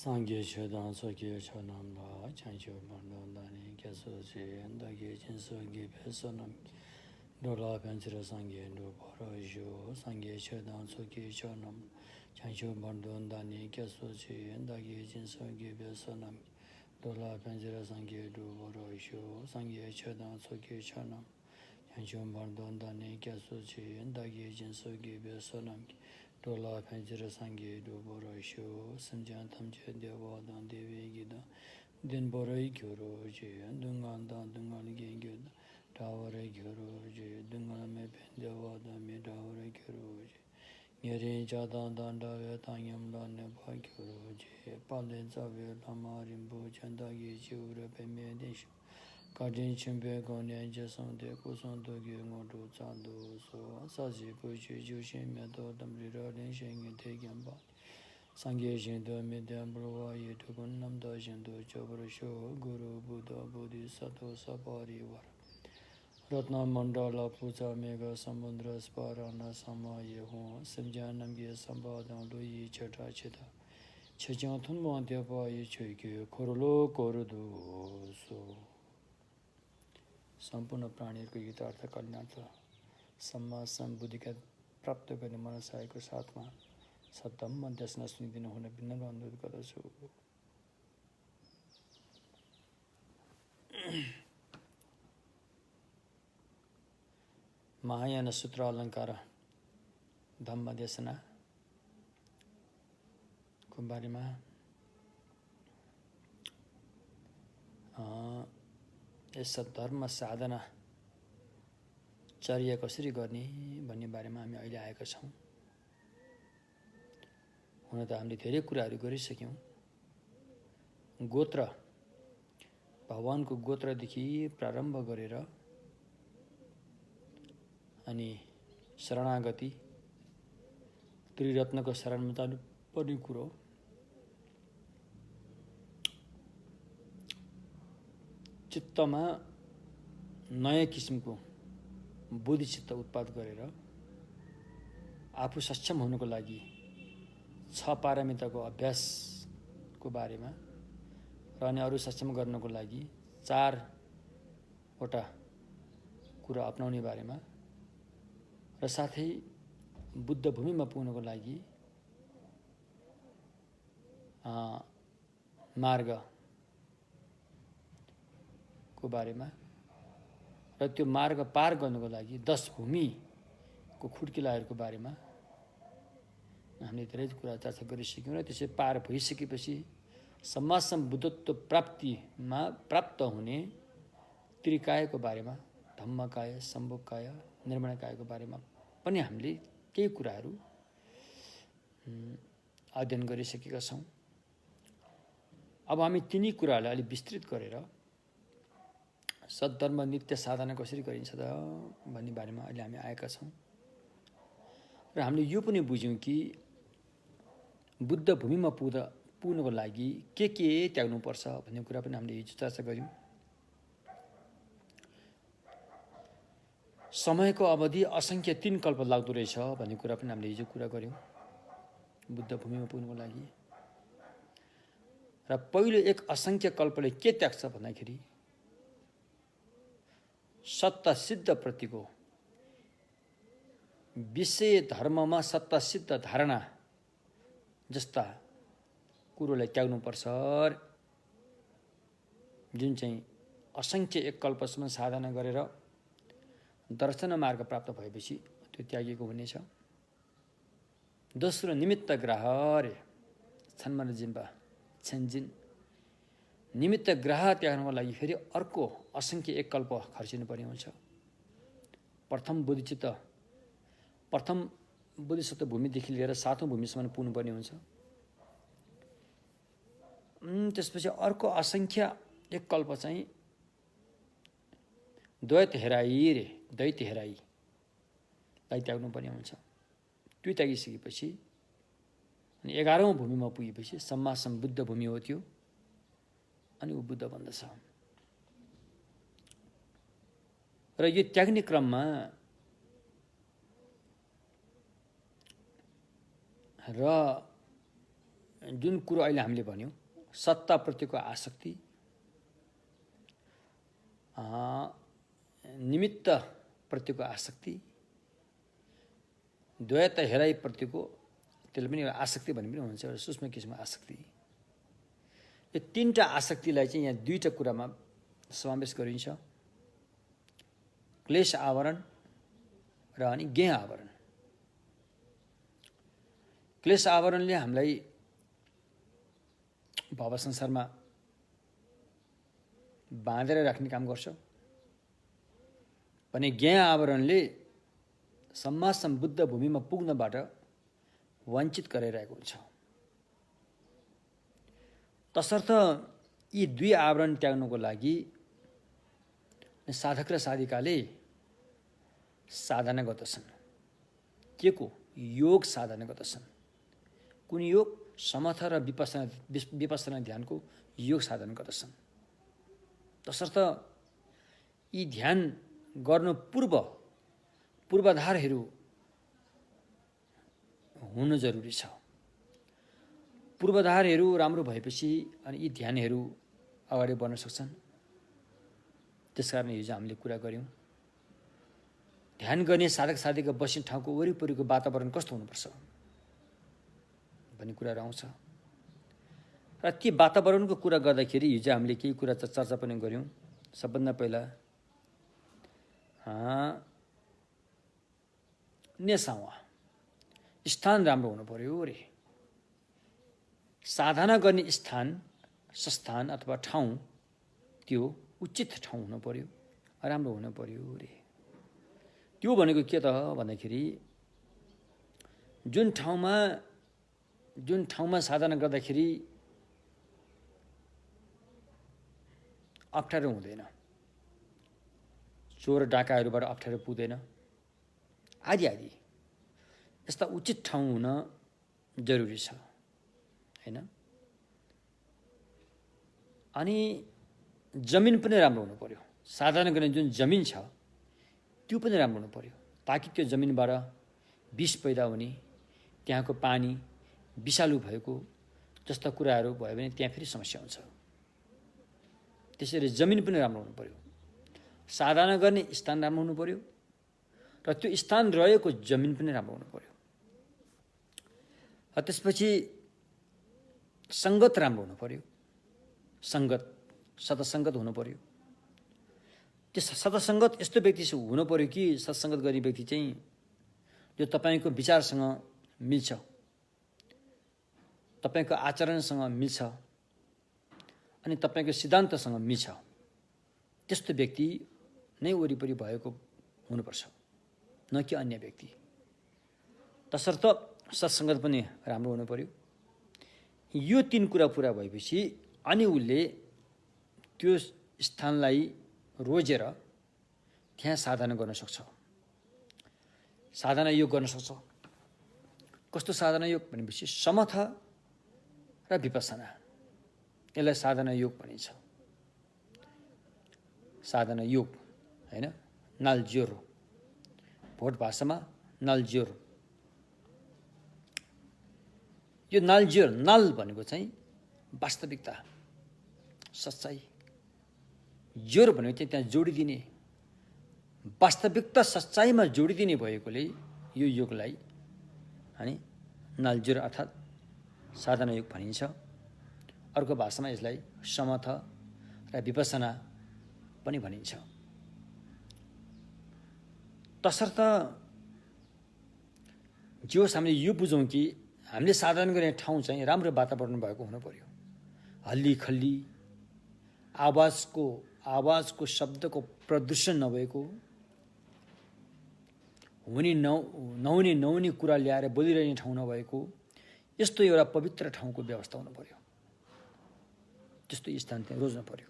Sangye Chedan Sokye Chonam Da Chancho Bandon Dani Keso Chi Ndagi Jinso Gi Pesonam Dola Penchira Sangye Ndo Paro Isho Sangye Chedan Sokye Chonam Chancho Bandon Dani Keso Chi Ndagi Jinso Gi Pesonam Dola Penchira Sangye Ndo Paro Isho Sangye Chedan Sokye Chonam Chancho Bandon Dani Keso Chi Ndagi Jinso Gi Pesonam Dola Penchira Sangye Do Boro Sho, Samjan Tamche Deva Dan Devi Gida, Din Borai Gyoro Je, Dungan Dan Dungan Gengid, Taware Gyoro Je, Dungan Mepen Deva Dan Me Taware Gyoro Je, Nyeri Jadan Dan Dave Tanyam Dan Nepa Gyoro Je, Palen Zave Lama Rimbo Chanda Geji Ure Peme Desho. Kajin Chimpe Gone Jason de Kuson Dogi Modu Zando So Sazi Puchi Jushin Medo Damrira Lenshin Tegamba Sangye Shindo Median Brova Yetukun Namda Shindo Chobra Sho Guru Buddha Bodhisattva Sabari Var Ratna Mandala Puja Mega Samundra Sparana Sama Yeho Simjanamge Sambadam Lui Cheta Cheta Chechang Tunman Deba Yichike Korolo Korudu So सम्पूर्ण प्राणीहरूको हितार्थ कल्याणार्थ सम्मा सम्बुद्धिका प्राप्त गर्ने मनसायको साथमा सद्धम्म देशना सुनिदिनु हुन विनम्र अनुरोध गर्दछु। महायान सूत्र अलङ्कार धम्म देशना को बारेमा यस धर्म साधना चर्या कसरी गर्ने भन्ने बारेमा हामी अहिले आएका छौँ। हुन त हामीले धेरै कुराहरू गरिसक्यौँ। गोत्र भगवानको गोत्रदेखि प्रारम्भ गरेर अनि शरणागति त्रिरत्नको शरणमा जानु पर्ने कुरो चित्तमा नयाँ किसिमको बुद्धिचित्त उत्पाद गरेर आफू सक्षम हुनुको लागि 6 पारमिताको अभ्यासको बारेमा र अनि अरू सक्षम गर्नको लागि 4 वटा कुरा अपनाउने बारेमा र साथै बुद्ध भूमिमा पुग्नको लागि मार्ग को बारेमा र त्यो मार्ग पार गर्नको लागि 10 भूमिको खुड्किलाहरूको बारेमा हामीले धेरै कुरा चर्चा गरिसक्यौँ र त्यसै पार भइसकेपछि समाजसम बुद्धत्व प्राप्तिमा प्राप्त हुने त्रिकायको बारेमा धम्मकाय, सम्भोगकाय, निर्माणकायको बारेमा पनि हामीले केही कुराहरू अध्ययन गरिसकेका छौँ। अब हामी तिनी कुराहरूलाई अलि विस्तृत गरेर सद्धर्म नित्य साधना कसरी गरिन्छ त भन्ने बारेमा अहिले हामी आएका छौँ र हामीले यो पनि बुझ्यौँ कि बुद्ध भूमिमा पुग्नको लागि के त्याग्नुपर्छ भन्ने कुरा पनि हामीले हिजो चर्चा गऱ्यौँ। समयको अवधि असङ्ख्य 3 कल्प लाग्दो रहेछ भन्ने कुरा पनि हामीले हिजो कुरा गऱ्यौँ बुद्ध भूमिमा पुग्नको लागि। र पहिलो एक असङ्ख्य कल्पले के त्याग्छ भन्दाखेरि सत्ता सिद्ध प्रतिको विषय धर्ममा सत्ता सिद्ध धारणा जस्ता कुरोलाई त्याग्नुपर्छ, जुन चाहिँ असङ्ख्य एक कल्पसम्म साधना गरेर दर्शन मार्ग प्राप्त भएपछि त्यो त्यागेको हुनेछ। दोस्रो निमित्त ग्राह रे छन्मन जिम्बा छन्जिन निमित्त ग्रह त्याग्नको लागि फेरि अर्को असङ्ख्य एक कल्प खर्चिनु पर्ने हुन्छ। प्रथम बोधिसत्व भूमिदेखि लिएर 7औं भूमिसम्म पुग्नुपर्ने हुन्छ। त्यसपछि अर्को असङ्ख्य एक कल्प चाहिँ दैत्य हेराईलाई त्याग्नुपर्ने हुन्छ। त्यो त्यागिसकेपछि अनि 11औं भूमिमा पुगेपछि सम्मा सम्बुद्ध भूमि हो त्यो, अनि ऊ बुद्ध बन्दछ। र यो त्याग्ने क्रममा र जुन कुरो अहिले हामीले भन्यौँ सत्ताप्रतिको आसक्ति, निमित्तप्रतिको आसक्ति, द्वैत हेराइप्रतिको, त्यसले पनि एउटा आसक्ति भन्ने पनि हुन्छ, एउटा सूक्ष्म किसिमको आसक्ति। यो तीनटा आसक्तिलाई चाहिँ यहाँ दुईटा कुरामा समावेश गरिन्छ, क्लेश आवरण र अनि ज्ञेय आवरण। क्लेश आवरणले हामीलाई भव संसारमा बाँधेर राख्ने काम गर्छ भने ज्ञेय आवरणले सम्मा सम्बुद्ध भूमिमा पुग्नबाट वञ्चित गराइरहेको हुन्छ। तसर्थ यी दुई आवरण त्याग्नको लागि साधक र साधिकाले साधना गर्दछन्। के को? योग साधना गर्दछन्। कुन योग? समथ र विपස්සना ध्यानको योग साधना गर्दछन्। तसर्थ यी ध्यान गर्नु पूर्वाधारहरू हुन जरुरी छ। पूर्वाधारहरू राम्रो भएपछि अनि यी ध्यानहरू अगाडि बढ्न सक्छन्। त्यसकारण हिजो हामीले कुरा गऱ्यौँ ध्यान गर्ने साधक साधिका बस्ने ठाउँको वरिपरिको वातावरण कस्तो हुनुपर्छ भन्ने कुराहरू आउँछ। र ती वातावरणको कुरा गर्दाखेरि हिजो हामीले केही कुरा चर्चा पनि गऱ्यौँ। सबभन्दा पहिला नेसावा स्थान राम्रो हुनु पर्यो रे। साधना गर्ने स्थान, संस्थान अथवा ठाउँ त्यो उचित ठाउँ हुनु पर्यो, राम्रो हुनु पर्यो रे। त्यो भनेको के त भन्दाखेरि जुन ठाउँमा साधना गर्दाखेरि अप्ठ्यारो हुँदैन, चोर डाकाहरूबाट अप्ठ्यारो पुग्दैन, आदि आदि यस्ता उचित ठाउँ हुन जरुरी छ, हैन? अनि जमिन पनि राम्रो हुनु पर्यो। साधना गर्ने जुन जमिन छ त्यो पनि राम्रो हुनु पर्यो, ताकि त्यो जमिनबाट विष पैदा हुने, त्यहाँको पानी विषालु भएको जस्ता कुराहरू भयो भने त्यहाँ फेरि समस्या हुन्छ। त्यसैले जमिन पनि राम्रो हुनु पर्यो, साधना गर्ने स्थान राम्रो हुनु पर्यो र त्यो स्थान रहेको जमिन पनि राम्रो हुनु पर्यो। त्यसपछि सङ्गत राम्रो हुनु पर्यो, सतसङ्गत हुनु पर्यो। त्यो सतसङ्गत यस्तो व्यक्ति हुनु पर्यो कि सत्सङ्गत गर्ने व्यक्ति चाहिँ जो तपाईँको विचारसँग मिल्छ, तपाईँको आचरणसँग मिल्छ अनि तपाईँको सिद्धान्तसँग मिल्छ, त्यस्तो व्यक्ति नै वरिपरि भएको हुनुपर्छ, न कि अन्य व्यक्ति। तसर्थ सत्सङ्गत पनि राम्रो हुनु पर्यो। यो तीन कुरा पुरा भएपछि अनि उसले त्यो स्थानलाई रोजेर त्यहाँ साधना गर्न सक्छ, साधना योग गर्न सक्छ। कस्तो साधना योग भनेपछि समथ र विपස්සना, यसलाई साधना योग भनिन्छ। साधना योग हैन, नालज्योरो, भोट भाषामा नालज्योरो। यो नालज्योर, नाल भनेको चाहिँ वास्तविकता, सच्चाइ। ज्योर भनेको चाहिँ त्यहाँ जोडिदिने, वास्तविकता सच्चाइमा जोडिदिने भएकोले यो योगलाई अनि नालज्योर अर्थात् साधना योग भनिन्छ। अर्को भाषामा यसलाई समथ र विपස්සना पनि भनिन्छ। तसर्थ जे होस् हामीले यो बुझौँ कि हामीले साधना गर्ने ठाउँ चाहिँ राम्रो वातावरण भएको हुनु पर्यो। हल्ली खल्ली आवाजको शब्दको प्रदूषण नभएको, नहुने कुरा ल्याएर बोलिरहने ठाउँ नभएको, यस्तो एउटा पवित्र ठाउँको व्यवस्था हुनु पर्यो। त्यस्तो स्थान त्यहाँ रोज्नु पर्यो।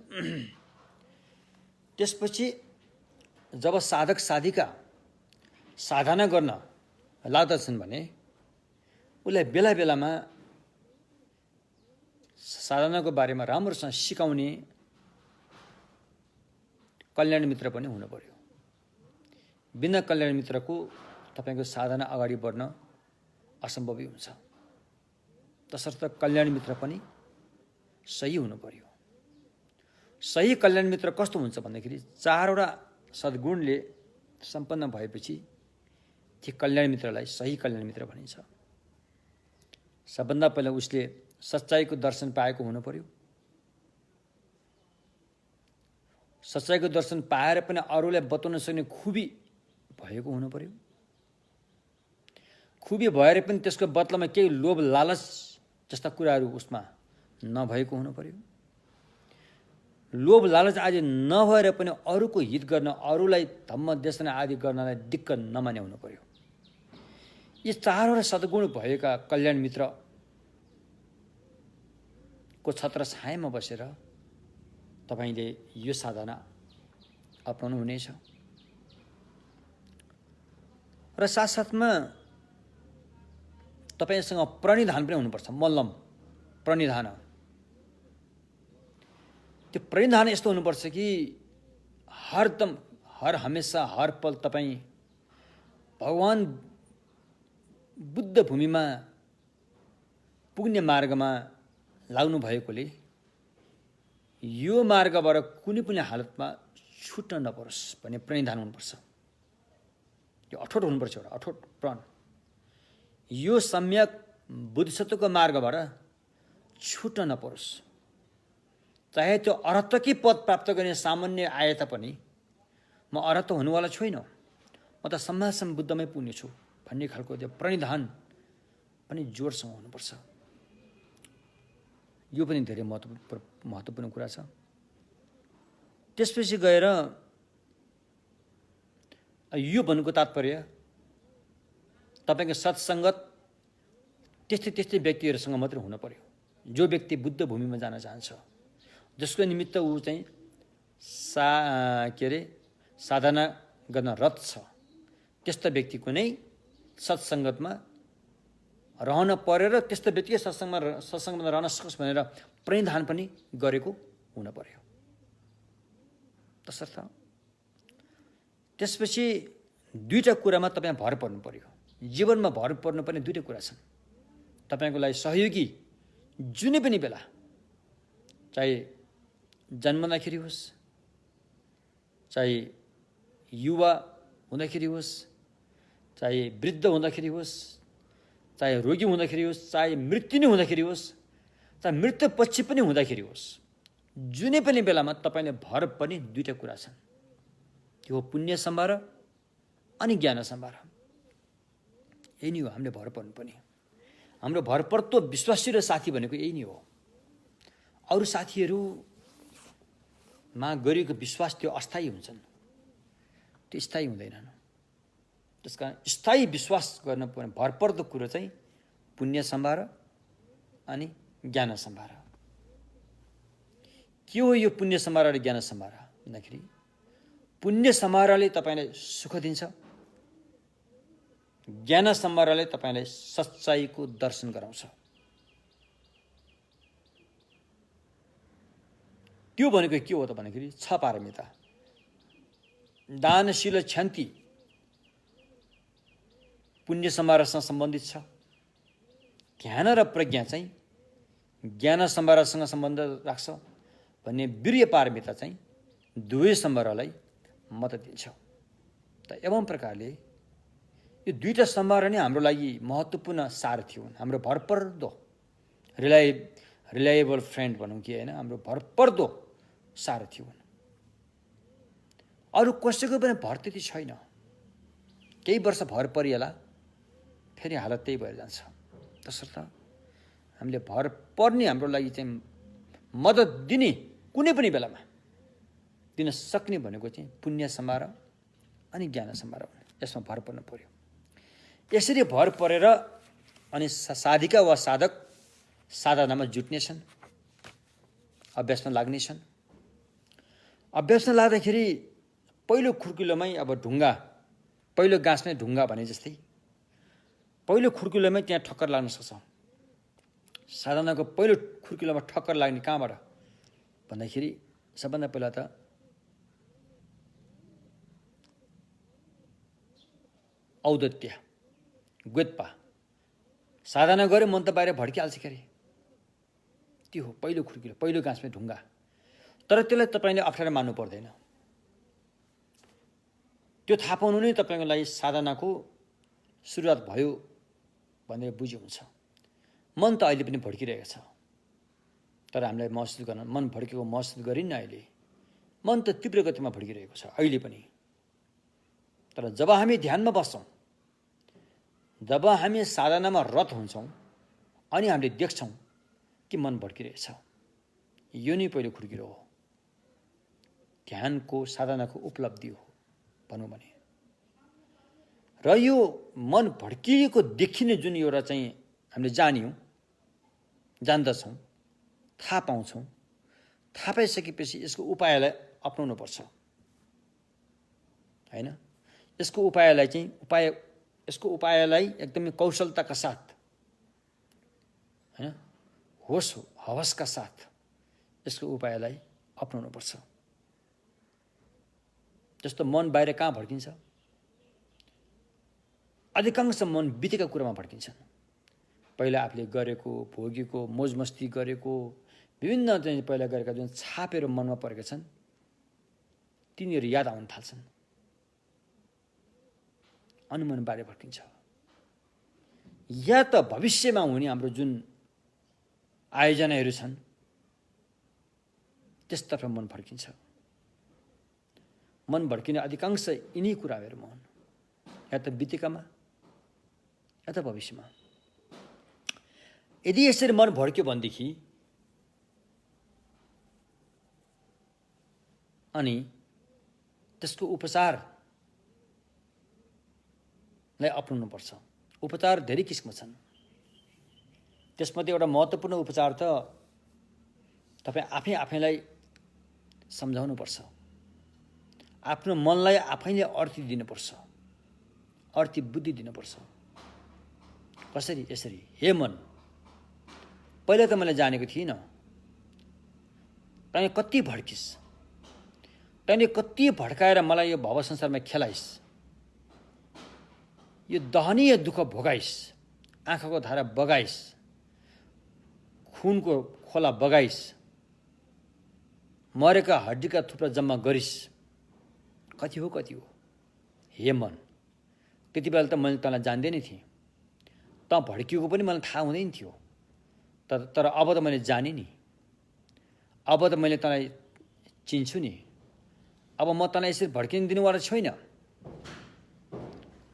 त्यसपछि जब साधक साधिका साधना गर्न लाग्दछन् भने उसलाई बेला बेलामा साधनाको बारेमा राम्रोसँग सिकाउने कल्याण मित्र पनि हुनु पर्यो। बिना कल्याण मित्रको तपाईँको साधना अगाडि बढ्न असम्भवै हुन्छ। तसर्थ कल्याण मित्र पनि सही हुनु पर्यो। सही कल्याण मित्र कस्तो हुन्छ भन्दाखेरि 4वटा सद्गुणले सम्पन्न भएपछि ती कल्याण मित्रलाई सही कल्याण मित्र भनिन्छ। सबभन्दा पहिला उसले सच्चाइको दर्शन पाएको हुनु पर्यो। सच्चाइको दर्शन पाएर पनि अरूलाई बताउन सक्ने खुबी भएको हुनु पर्यो। खुबी भएर पनि त्यसको बदलामा केही लोभ लालच जस्ता कुराहरू उसमा नभएको हुनु पर्यो। लोभ लालच आदि नभएर पनि अरूको हित गर्न, अरूलाई धम्म देशना आदि गर्नलाई दिक्क नमाने हुनु पर्यो। यी 4वटा सद्गुण भएका कल्याण मित्रको छत्र छायामा बसेर तपाईले यो साधना अपनाउनु हुनेछ। र साथसाथमा तपाईसँग प्रणिधान पनि हुनुपर्छ। मल्लम प्रणिधान, त्यो प्रणिधान यस्तो हुनुपर्छ कि हरदम हर हमेसा हर पल तपाईँ भगवान बुद्ध भूमिमा पुग्ने मार्गमा लाग्नु भएकोले यो मार्गबाट कुनै पनि हालतमा छुट्न नपरोस् भन्ने प्रणिधान हुनुपर्छ। यो अठोट हुनुपर्छ, एउटा अठोट प्रण। यो सम्यक बुद्धिसत्वको मार्गबाट छुट्न नपरोस्। चाहे त्यो अरहतकी पद प्राप्त गर्ने सामान्य आए तापनि म अरहत हुनुवाला छैन, म त सम्मासम्म बुद्धमै पुग्नेछु भन्ने खालको त्यो प्रणिधान पनि जोडसँग हुनुपर्छ। यो पनि धेरै महत्त्वपूर्ण कुरा छ। त्यसपछि गएर यो भन्नुको तात्पर्य तपाईको सत्सङ्गत त्यस्तै व्यक्तिहरूसँग मात्रै हुन पर्यो जो व्यक्ति बुद्ध भूमिमा जान चाहन्छ, जसको निमित्त ऊ चाहिँ साधना गर्न रत छ। त्यस्तो व्यक्तिको नै सत्सङ्गतमा रहन पर्यो र त्यस्तो व्यक्तिकै सत्सङ्गमा रहन सकोस् भनेर प्रणिधान पनि गरेको हुन पर्यो। तसर्थ त्यसपछि 2टा कुरामा तपाईँ भर पर्नु पर्यो। जीवनमा भर पर्नुपर्ने 2टा कुरा छन्। तपाईँको लागि सहयोगी जुनै पनि बेला, चाहे जन्मदाखेरि होस्, चाहे युवा हुँदाखेरि होस्, चाहे वृद्ध हुँदाखेरि होस्, चाहे रोगी हुँदाखेरि होस्, चाहे मृत्यु नै हुँदाखेरि होस्, चाहे मृत्युपछि पनि हुँदाखेरि होस्, जुनै पनि बेलामा तपाईँले भर पनि 2टा कुरा छन्। त्यो हो पुण्य सम्भार अनि ज्ञान सम्भार। यही नै हो हामीले भर पर्नुपर्ने। हाम्रो भरपर्दो विश्वासी र साथी भनेको यही नै हो। अरू साथीहरूमा गरिएको विश्वास त्यो अस्थायी हुन्छन्, त्यो स्थायी हुँदैनन्। त्यस कारण स्थायी विश्वास गर्न पर्ने भरपर्दो कुरो चाहिँ पुण्य सम्भार अनि ज्ञान सम्भार। के हो यो पुण्य सम्भार र ज्ञान सम्भार भन्दाखेरि, पुण्य सम्भारले तपाईँलाई सुख दिन्छ, ज्ञान सम्भारले तपाईँलाई सच्चाइको दर्शन गराउँछ। त्यो भनेको के हो त भन्दाखेरि 6 पारमिता। दानशील क्षन्ति पुण्य सम्भारसँग सम्बन्धित छ। ध्यान र प्रज्ञा चाहिँ ज्ञान सम्भारसँग सम्बन्ध राख्छ भन्ने वीर्य पारमिता चाहिँ दुवै सम्भारलाई मद्दत दिन्छ। त एवं प्रकारले यो 2टा सम्भार नै हाम्रो लागि महत्त्वपूर्ण सारथी हुन्। हाम्रो भरपर्दो रिलायबल फ्रेन्ड भनौँ कि होइन, हाम्रो भरपर्दो सारथी हुन्। अरू कसैको पनि भर त्यति छैन। केही वर्ष भर परिएला फेरि हालत त्यही भएर जान्छ। तसर्थ हामीले भर पर्ने, हाम्रो लागि चाहिँ मद्दत दिने कुनै पनि बेलामा दिन सक्ने भनेको चाहिँ पुण्य सम्भार अनि ज्ञान सम्भार हो। यसमा भर पर्नु पर्यो। यसरी भर परेर अनि साधिका वा साधक साधनामा जुट्नेछन्, अभ्यासमा लाग्नेछन्। अभ्यासमा लाग्दाखेरि पहिलो खुर्किलोमै अब ढुङ्गा, पहिलो गाँसमै ढुङ्गा भने जस्तै पहिलो खुर्किलोमै त्यहाँ ठक्कर लाग्न सक्छ। साधनाको पहिलो खुर्किलोमा ठक्कर लाग्ने कहाँबाट भन्दाखेरि सबभन्दा पहिला त औदत्य, ग्वेत्पा, साधना गऱ्यो मन त बाहिर भड्किहाल्छ के अरे। त्यो हो पहिलो खुड्किलो, पहिलो गाँसमै ढुङ्गा। तर त्यसलाई तपाईँले अप्ठ्यारो मान्नु पर्दैन। त्यो थाहा पाउनु नै तपाईँको लागि साधनाको सुरुवात भयो भनेर बुझ्यो हुन्छ। मन त अहिले पनि भड्किरहेको छ, तर हामीलाई महसुस गर्न, मन भड्केको महसुस गरिन्न अहिले। मन त तीव्र गतिमा भड्किरहेको छ अहिले पनि। तर जब हामी ध्यानमा बस्छौँ, जब हामी साधनामा रत हुन्छौँ, अनि हामीले देख्छौँ कि मन भड्किरहेछ, यो नै पहिलो खुड्किलो हो, ध्यानको साधनाको उपलब्धि हो भनौँ भने। र यो मन भड्किएको देखिने जुन एउटा चाहिँ हामीले जान्दछौँ, थाहा पाउँछौँ, थाहा पाइसकेपछि यसको उपायलाई अपनाउनु पर्छ हैन। यसको उपायलाई एकदमै कौशलताका साथ हैन, हवसका साथ यसको उपायलाई अपनाउनु पर्छ। जस्तो मन बाहिर कहाँ भड्किन्छ? अधिकांश मन बितेका कुरामा भड्किन्छन्। पहिला आफूले गरेको, भोगेको, मोजमस्ती गरेको, विभिन्न चाहिँ पहिला गरेका जुन छापेर मनमा परेका छन्, तिनीहरू याद आउन थाल्छन् अनि मन बाहिर भड्किन्छ। या त भविष्यमा हुने हाम्रो जुन आयोजनाहरू छन् त्यसतर्फ मन भड्किन्छ। मन भड्किने अधिकांश यिनी कुराहरूमा हुन्, या त बितेकामा या त भविष्यमा। यदि यसरी मन भड्क्यो भनेदेखि अनि त्यसको उपचारलाई अपनाउनु पर्छ। उपचार धेरै किसिमका छन्, त्यसमध्ये एउटा महत्त्वपूर्ण उपचार त तपाईँ आफैलाई सम्झाउनु पर्छ। आफ्नो मनलाई आफैले अर्थी दिनुपर्छ, अर्थी बुद्धि दिनुपर्छ। कसरी? यसरी, हे मन, पहिला त मैले जानेको थिइनँ, तैँले कति भड्किस्, तैँले कति भड्काएर मलाई यो भव संसारमा खेलाइस्, यो दहनीय दुःख भोगाइस्, आँखाको धारा बगाइस्, खुनको खोला बगाइस्, मरेका हड्डीका थुप्रा जम्मा गरिस्। कति हो हे मन। त्यति बेला त मैले तँलाई जान्दैन थिएँ, तँ भड्किएको पनि मलाई थाहा हुँदैन थियो, तर अब त मैले जाने नि, अब त मैले तँलाई चिन्छु नि। अब म तँलाई यसरी भड्किन दिनुवाला छैन।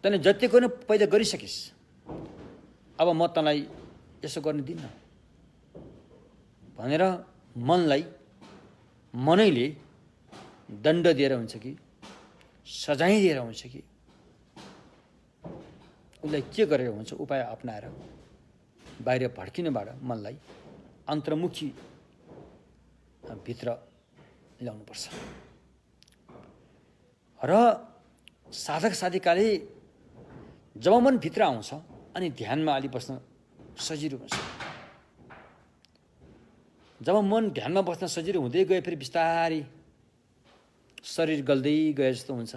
तैँले जति गर्नु पहिला गरिसकिस्, अब म तँलाई यसो गर्न दिन्न भनेर मनैले दण्ड दिएर हुन्छ कि सजाय दिएर हुन्छ कि उसलाई के गरेर हुन्छ, उपाय अपनाएर बाहिर भड्किनबाट मनलाई अन्तर्मुखी भित्र ल्याउनुपर्छ। र साधक साधिकाले जब मन भित्र आउँछ अनि ध्यानमा अलि बस्न सजिलो हुन्छ। जब मन ध्यानमा बस्न सजिलो हुँदै गए फेरि बिस्तारै शरीर गल्दै गए जस्तो हुन्छ,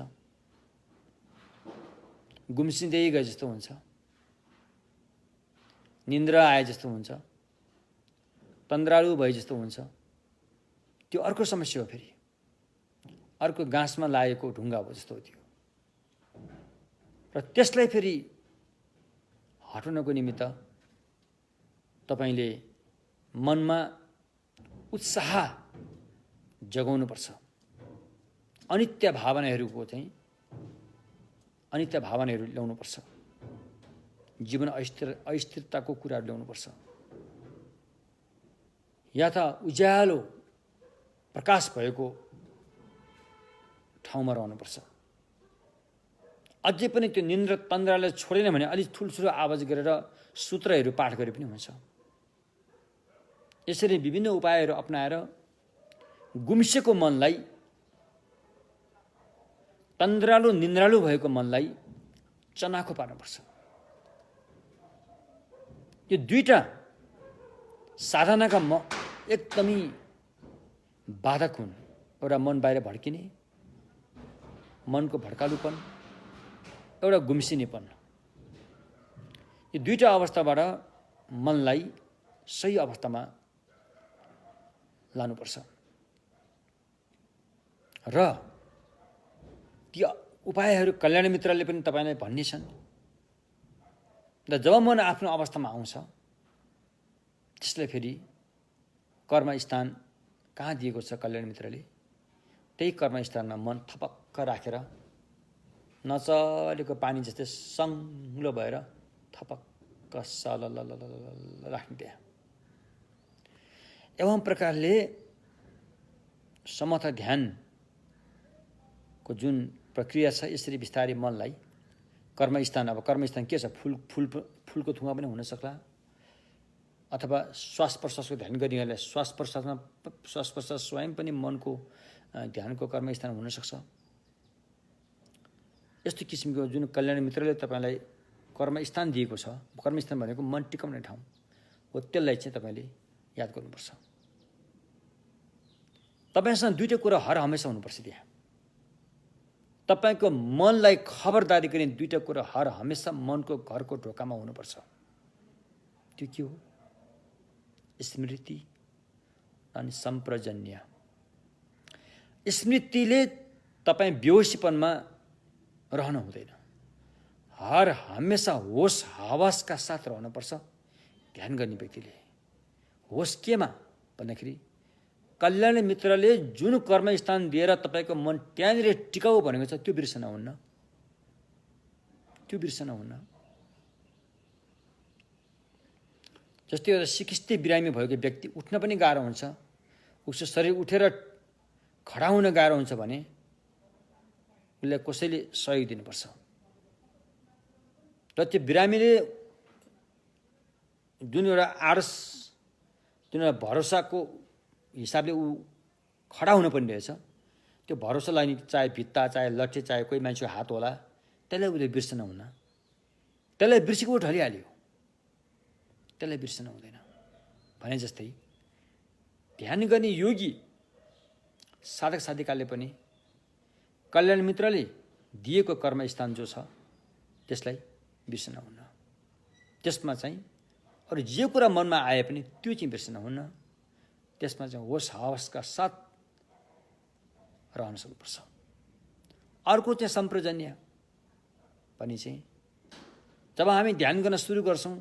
गुम्सिँदै गए जस्तो हुन्छ, निन्द्रा आए जस्तो हुन्छ, तन्द्रालु भए जस्तो हुन्छ। त्यो अर्को समस्या हो, फेरि अर्को गाँसमा लागेको ढुङ्गा हो जस्तो हो त्यो। र त्यसलाई फेरि हटाउनको निमित्त तपाईँले मनमा उत्साह जगाउनुपर्छ। अनित्य भावनाहरू ल्याउनुपर्छ। जीवन अस्थिरताको कुराहरू ल्याउनुपर्छ। या त उज्यालो प्रकाश भएको ठाउँमा रहनुपर्छ। अझै पनि त्यो निन्द्रा तन्द्रालाई छोडेन भने अलिक ठुल्ठुलो आवाज गरेर सूत्रहरू पाठ गरे पनि हुन्छ। यसरी विभिन्न उपायहरू अपनाएर गुम्सेको मनलाई, तन्द्रालु निन्द्रालु भएको मनलाई चनाखो पार्नुपर्छ। यो दुईटा साधनाका एकदमै बाधक हुन्। एउटा मन बाहिर भड्किने, मनको भड्कालुपन, एउटा गुम्सिनेपन। यो दुईटा अवस्थाबाट मनलाई सही अवस्थामा लानुपर्छ र ती उपायहरू कल्याण मित्रले पनि तपाईलाई भन्ने छन्। र जब मन आफ्नो अवस्थामा आउँछ त्यसलाई फेरि कर्मस्थान कहाँ दिएको छ कल्याण मित्रले, त्यही कर्मस्थानमा मन थपक्क राखेर नचलेको पानी जस्तै सङ्लो भएर थपक्क सलल राख्ने त्यहाँ। एवं प्रकारले समथ ध्यानको जुन प्रक्रिया छ यसरी बिस्तारै मनलाई कर्मस्थान, अब कर्मस्थान के छ, फुलको थुङ्गा पनि हुन सक्ला, अथवा श्वास प्रश्वासको ध्यान गर्नेहरूलाई श्वास प्रश्वास स्वयं पनि मनको ध्यानको कर्मस्थान हुन सक्छ। यस्तो किसिमको जुन कल्याण मित्रले तपाईलाई कर्मस्थान दिएको छ, कर्मस्थान भनेको मन टिकाउने ठाउँ हो, त्यसलाई चाहिँ तपाईले याद गर्नुपर्छ। तपाईसँग दुईटै कुरा हर हमेसा हुनुपर्छ त्यहाँ। तपाईको मनलाई खबरदारी गर्ने दुईटा कुरा हर हमेसा मनको घरको ढोकामा हुनुपर्छ। त्यो के हो? स्मृति अनि सम्प्रजन्य। स्मृतिले तपाईँ बेहोसीपनमा रहन हुँदैन, हर हमेसा होस हवासका साथ रहनुपर्छ ध्यान गर्ने व्यक्तिले। होस केमा भन्दाखेरि कल्याण मित्रले जुन कर्मस्थान दिएर तपाईँको मन त्यहाँनिर टिकाउ भनेको छ त्यो बिर्सन हुन्न, त्यो बिर्सन हुन्न। जस्तै एउटा सिकिस्ते बिरामी भएको व्यक्ति उठ्न पनि गाह्रो हुन्छ, उसको शरीर उठेर खडा हुन गाह्रो हुन्छ भने उसलाई कसैले सहयोग दिनुपर्छ। र त्यो बिरामीले जुन एउटा आडस, जुन एउटा भरोसाको हिसाबले ऊ खडा हुनुपर्ने रहेछ, त्यो भरोसालाई नि चाहे भित्ता, चाहे लट्ठी, चाहे कोही मान्छेको हात होला, त्यसलाई उसले बिर्सन हुन्न। त्यसलाई बिर्सेको ढलिहाल्यो, त्यसलाई बिर्सन हुँदैन। भने जस्तै ध्यान गर्ने योगी साधक साधिकाले पनि कल्याण मित्रले दिएको कर्मस्थान जो छ त्यसलाई बिर्सन हुन्न। त्यसमा चाहिँ अरू जे कुरा मनमा आए पनि त्यो चाहिँ बिर्सन हुन्न। त्यसमा चाहिँ होस हवसका साथ रहन सक्नुपर्छ। अर्को चाहिँ सम्प्रजन्य पनि चाहिँ जब हामी ध्यान गर्न सुरु गर्छौँ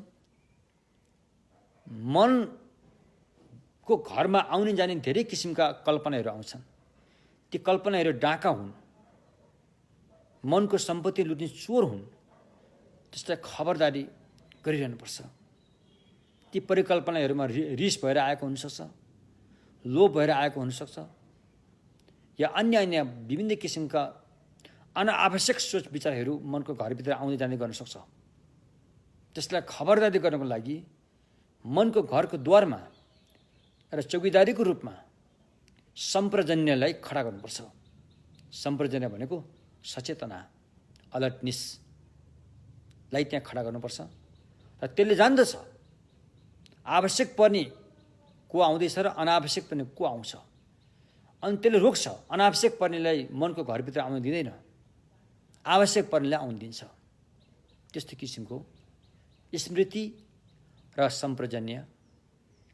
मनको घरमा आउने जाने धेरै किसिमका कल्पनाहरू आउँछन्। ती कल्पनाहरू डाका हुन्, मनको सम्पत्ति लुट्ने चोर हुन्, त्यसलाई खबरदारी गरिरहनुपर्छ। ती परिकल्पनाहरूमा रिस भएर आएको हुनसक्छ, लोभ भएर आएको हुनसक्छ, या अन्य विभिन्न किसिमका अनावश्यक सोच विचारहरू मनको घरभित्र आउँदै जाने गर्न सक्छ। त्यसलाई खबरदारी गर्नको लागि मनको घरको द्वारमा र चौकीदारीको रूपमा सम्प्रजन्यलाई खडा गर्नुपर्छ। सम्प्रजन्य भनेको सचेतना, अलर्टनेसलाई त्यहाँ खडा गर्नुपर्छ। र त्यसले जान्दछ आवश्यक पर्ने को आउँदैछ र अनावश्यक पर्ने को आउँछ, अनि त्यसले रोक्छ। अनावश्यक पर्नेलाई मनको घरभित्र आउन दिँदैन, आवश्यक पर्नेलाई आउन दिन्छ। त्यस्तो किसिमको स्मृति र सम्प्रजन्य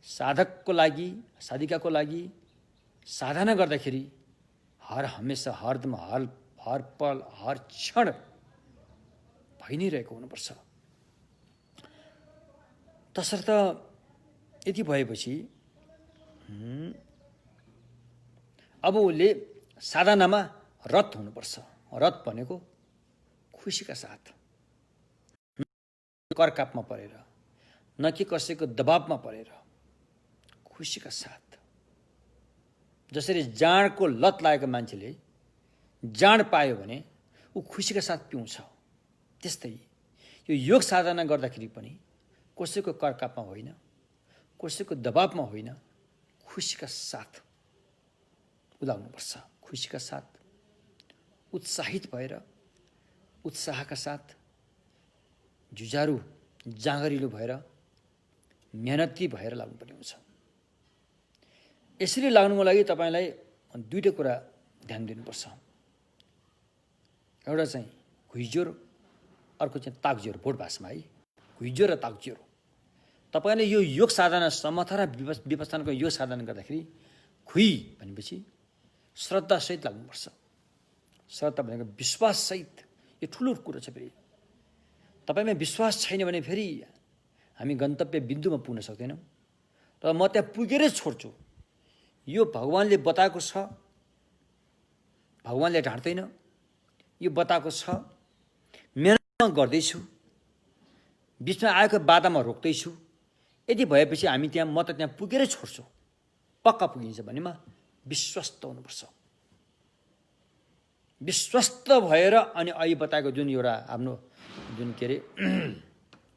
साधकको लागि, साधिकाको लागि साधना गर्दाखेरि हर हमेसा, हरदम, हर पल, हर क्षण भइ नै रहेको हुनुपर्छ। तसर्थ यति भएपछि अब उसले साधनामा रत हुनुपर्छ। रत भनेको खुसीका साथ, करकापमा परेर, न कि कसैको दबावमा परेर, खुसीका साथ। जसरी जाँडको लत लागेको मान्छेले जाँड पायो भने ऊ खुसीका साथ पिउँछ, त्यस्तै यो योग साधना गर्दाखेरि पनि कसैको करकापमा होइन, कसैको दबावमा होइन, खुसीका साथ उदाउनुपर्छ। खुसीका साथ, उत्साहित भएर, उत्साहका साथ, जुझारु जाँगरिलो भएर, मेहनती भएर लाग्नुपर्ने हुन्छ। यसरी लाग्नुको लागि तपाईँलाई दुईटै कुरा ध्यान दिनुपर्छ। एउटा चाहिँ घुइँज्वरो, अर्को चाहिँ ताकज्वरो। बोट भाषामा है, घुइँज्वरो र ताकज्वरो। तपाईँले यो योग साधना समथा र विपස්සनाको योग साधना गर्दाखेरि खुइ भनेपछि श्रद्धासहित लाग्नुपर्छ। श्रद्धा भनेको विश्वाससहित, यो ठुलो कुरो छ। फेरि तपाईँमा विश्वास छैन भने फेरि हामी गन्तव्य बिन्दुमा पुग्न सक्दैनौँ। र म त्यहाँ पुगेरै छोड्छु, यो भगवान्ले बताएको छ, भगवान्ले ढाँट्दैन, यो बताएको छ, मेहनत गर्दैछु, बिचमा आएको बाधामा रोक्दैछु, यदि भएपछि हामी त्यहाँ म त त्यहाँ पुगेरै छोड्छु, पक्का पुगिन्छ भनेमा विश्वस्त हुनुपर्छ। विश्वस्त भएर अनि अहिले बताएको जुन एउटा आफ्नो जुन के अरे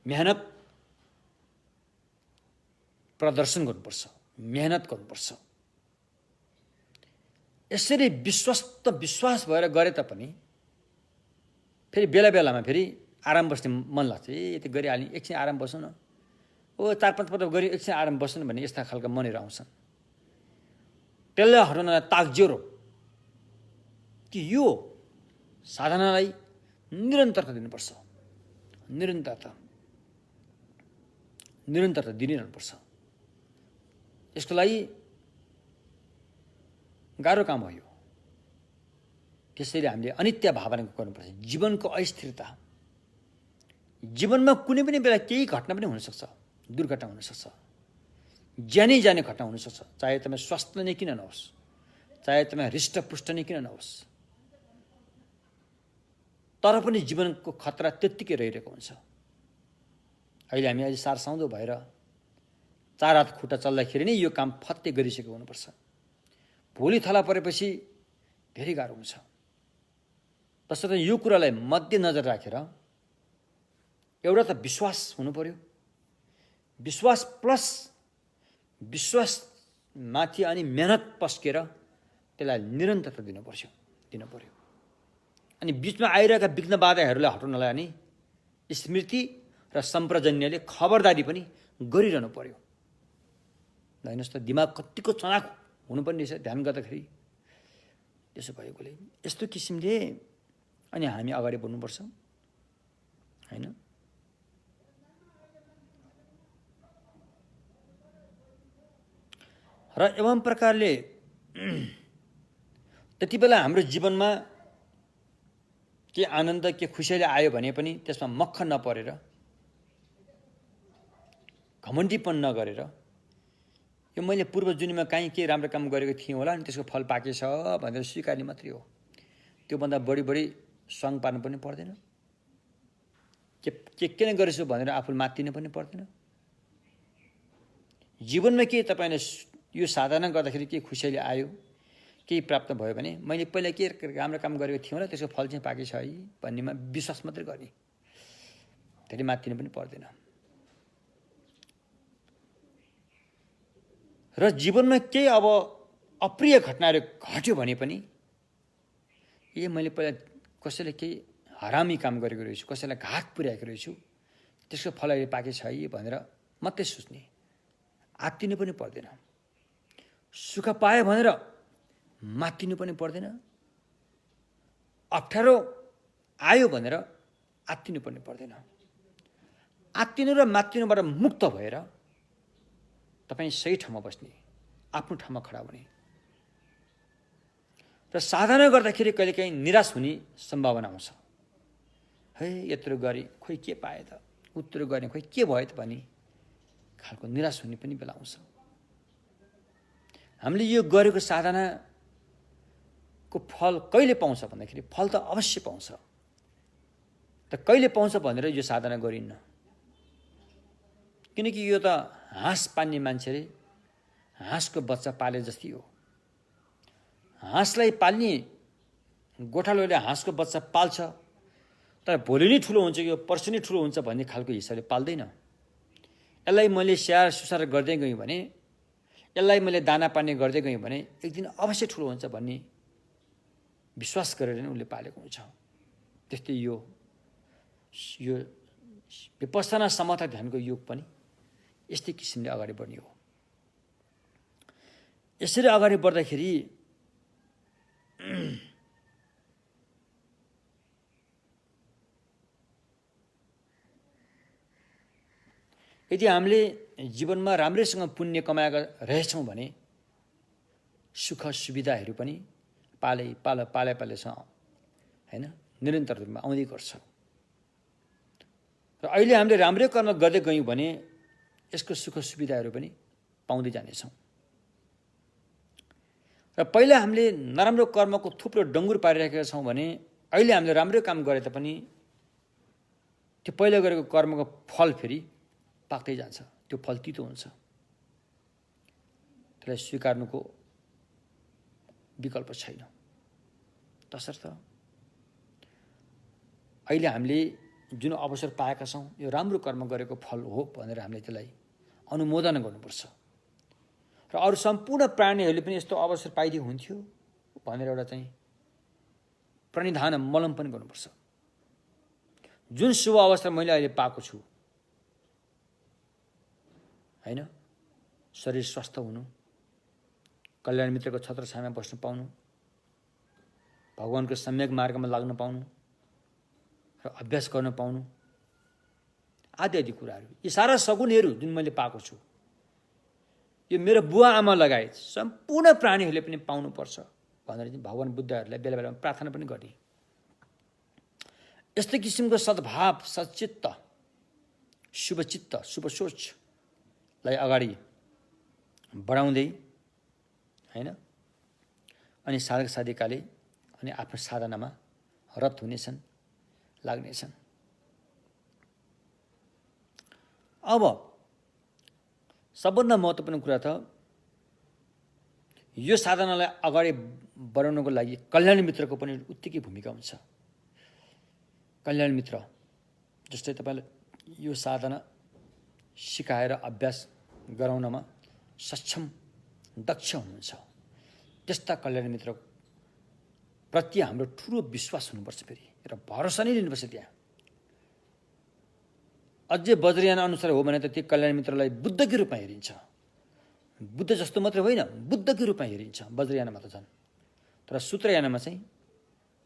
मेहनत प्रदर्शन गर्नुपर्छ, मेहनत गर्नुपर्छ। यसरी विश्वास भएर गरे तापनि फेरि बेला बेलामा फेरि आराम बस्ने मन लाग्छ। यति गरिहाल्ने, एकछिन आराम बस्नु न, ओ 4-5 पटक गरी एकछिन आराम बस्नु भन्ने यस्ता खालका मनहरू आउँछन्। त्यसलाई हटाउनलाई ताकज्योरो कि यो साधनालाई निरन्तरता दिनुपर्छ। निरन्तरता दिइरहनुपर्छ। यसको लागि गाह्रो काम हो यो। त्यसैले हामीले अनित्य भावना गर्नुपर्छ। जीवनको अस्थिरता, जीवनमा कुनै पनि बेला केही घटना पनि हुनसक्छ, दुर्घटना हुनसक्छ, ज्यानै जाने घटना हुनसक्छ। चाहे तपाईँ स्वास्थ्य नै किन नहोस्, चाहे तपाईँ हृष्टपुष्ट नै किन नहोस्, तर पनि जीवनको खतरा त्यत्तिकै रहिरहेको हुन्छ। अहिले हामी अहिले सारसाउँदो भएर 4 हात खुट्टा चल्दाखेरि नै यो काम फत्ते गरिसकेको हुनुपर्छ। भोलि थला परेपछि धेरै गाह्रो हुन्छ। तसर्थ यो कुरालाई मध्यनजर राखेर एउटा त विश्वास हुनु पर्यो। विश्वास प्लस विश्वास माथि अनि मेहनत पस्केर त्यसलाई निरन्तरता दिनु पर्यो। अनि बिचमा आइरहेका विघ्न बाधाहरूलाई हटाउनलाई अनि स्मृति र सम्प्रजन्यले खबरदारी पनि गरिरहनु पर्यो। हेर्नुहोस् त, दिमाग कतिको चनाक हुनुपर्ने रहेछ ध्यान गर्दाखेरि। त्यसो भएकोले यस्तो किसिमले अनि हामी अगाडि बढ्नुपर्छ, होइन? र एवं प्रकारले त्यति बेला हाम्रो जीवनमा के आनन्द के खुसियाली आयो भने पनि त्यसमा मक्ख नपरेर, घमण्डीपन नगरेर, यो मैले पूर्व जुनीमा काहीँ के राम्रो काम गरेको थिएँ होला अनि त्यसको फल पाकेछ भनेर स्वीकार्ने मात्रै हो। त्योभन्दा बढी स्वाङ पार्नु पनि पर्दैन, के नै गरेछु भनेर आफू मात्तिनु पनि पर्दैन। जीवनमा के तपाईँले यो साधना गर्दाखेरि के खुसियाली आयो, केही प्राप्त भयो भने मैले पहिला के राम्रो काम गरेको थिएँ होला, त्यसको फल चाहिँ पाकेछ है भन्नेमा विश्वास मात्रै गर्ने, धेरै मात्तिनु पनि पर्दैन। र जीवनमा केही अब अप्रिय घटनाहरू घट्यो भने पनि मैले पहिला कसैले केही हरामी काम गरेको रहेछु, कसैलाई घात पुर्याएको रहेछु, त्यसको फल अहिले पाकेछ है भनेर मात्रै सोच्ने, आत्तिनु पनि पर्दैन। सुख पायो भनेर मात्तिनु पनि पर्दैन, अप्ठ्यारो आयो भनेर आत्तिनु पनि पर्दैन। आत्तिनु र मात्तिनुबाट मुक्त भएर तपाईँ सही ठाउँमा बस्ने, आफ्नो ठाउँमा खडा हुने। र साधना गर्दाखेरि कहिलेकाहीँ निराश हुने सम्भावना आउँछ। है यत्रो गरे खोइ के पाए त, उत्रो गर्ने खोइ के भयो त भन्ने खालको निराश हुने पनि बेला आउँछ। हामीले यो गरेको साधनाको फल कहिले पाउँछ भन्दाखेरि फल त अवश्य पाउँछ। त कहिले पाउँछ भनेर यो साधना गरिन्न, किनकि यो त हाँस पाल्ने मान्छेले हाँसको बच्चा पाले जस्तै हो। हाँसलाई पाल्ने गोठालोले हाँसको बच्चा पाल्छ, तर भोलि नै ठुलो हुन्छ कि पर्सि नै ठुलो हुन्छ भन्ने खालको हिसाबले पाल्दैन। यसलाई मैले स्याहार सुसार गर्दै गएँ भने, यसलाई मैले दाना पानी गर्दै गएँ भने एक दिन अवश्य ठुलो हुन्छ भन्ने विश्वास गरेर नै उसले पालेको हुन्छ। त्यस्तै यो विपස්සना समता ध्यानको योग पनि यस्तै किसिमले अगाडि बढ्ने हो। यसरी अगाडि बढ्दाखेरि यदि हामीले जीवनमा राम्रैसँग पुण्य कमाएका रहेछौँ भने सुख सुविधाहरू पनि पालेसँग हैन निरन्तर रूपमा आउँदै गर्छ। र अहिले हामीले राम्रै कर्म गर्दै गयौँ भने यसको सुख सुविधाहरू पनि पाउँदै जानेछौँ। र पहिला हामीले नराम्रो कर्मको थुप्रो डङ्गुर पारिराखेका छौँ भने अहिले हामीले राम्रो काम गरे तापनि त्यो पहिला गरेको कर्मको फल फेरि पाक्दै जान्छ, त्यो फल तितो हुन्छ। त्यसलाई स्वीकार्नुको विकल्प छैन। तसर्थ अहिले हामीले जुन अवसर पाएका छौँ यो राम्रो कर्म गरेको फल हो भनेर हामीले त्यसलाई अनुमोदन गर्नुपर्छ। र अरू सम्पूर्ण प्राणीहरूले पनि यस्तो अवसर पाइदिए हुन्थ्यो भनेर एउटा चाहिँ प्रणिधान मलम पनि गर्नुपर्छ। जुन शुभ अवस्था मैले अहिले पाएको छु हैन, शरीर स्वस्थ हुनु, कल्याण मित्रको छत्रछायामा बस्नु पाउनु, भगवानको सम्यक मार्गमा लाग्न पाउनु र अभ्यास गर्न पाउनु आदि आदि कुराहरू, यी सारा सगुनहरू जुन मैले पाएको छु यो मेरो बुवा आमा लगायत सम्पूर्ण प्राणीहरूले पनि पाउनुपर्छ भनेर चाहिँ भगवान बुद्धहरूलाई बेला बेलामा प्रार्थना पनि गर्ने। यस्तै किसिमको सद्भाव, सच्चित्त, शुभचित्त, शुभ सोचलाई अगाडि बढाउँदै हैन अनि साधक साधिकाले अनि आफ्नो साधनामा रत हुनेछन्, लाग्नेछन्। अब सबभन्दा महत्त्वपूर्ण कुरा त यो साधनालाई अगाडि बढाउनको लागि कल्याण मित्रको पनि उत्तिकै भूमिका हुन्छ। कल्याण मित्र जस्तै तपाईँले यो साधना सिकाएर अभ्यास गराउनमा सक्षम दक्ष हुनुहुन्छ, त्यस्ता कल्याण मित्र प्रति हाम्रो ठुलो विश्वास हुनुपर्छ फेरि र भरोसा नै लिनुपर्छ। त्यहाँ अझै वज्रयान अनुसार हो भने त त्यो कल्याण मित्रलाई बुद्धकै रूपमा हेरिन्छ। बुद्ध जस्तो मात्रै होइन, बुद्धकै रूपमा हेरिन्छ वज्रयानमा त झन्। तर सूत्रयानमा चाहिँ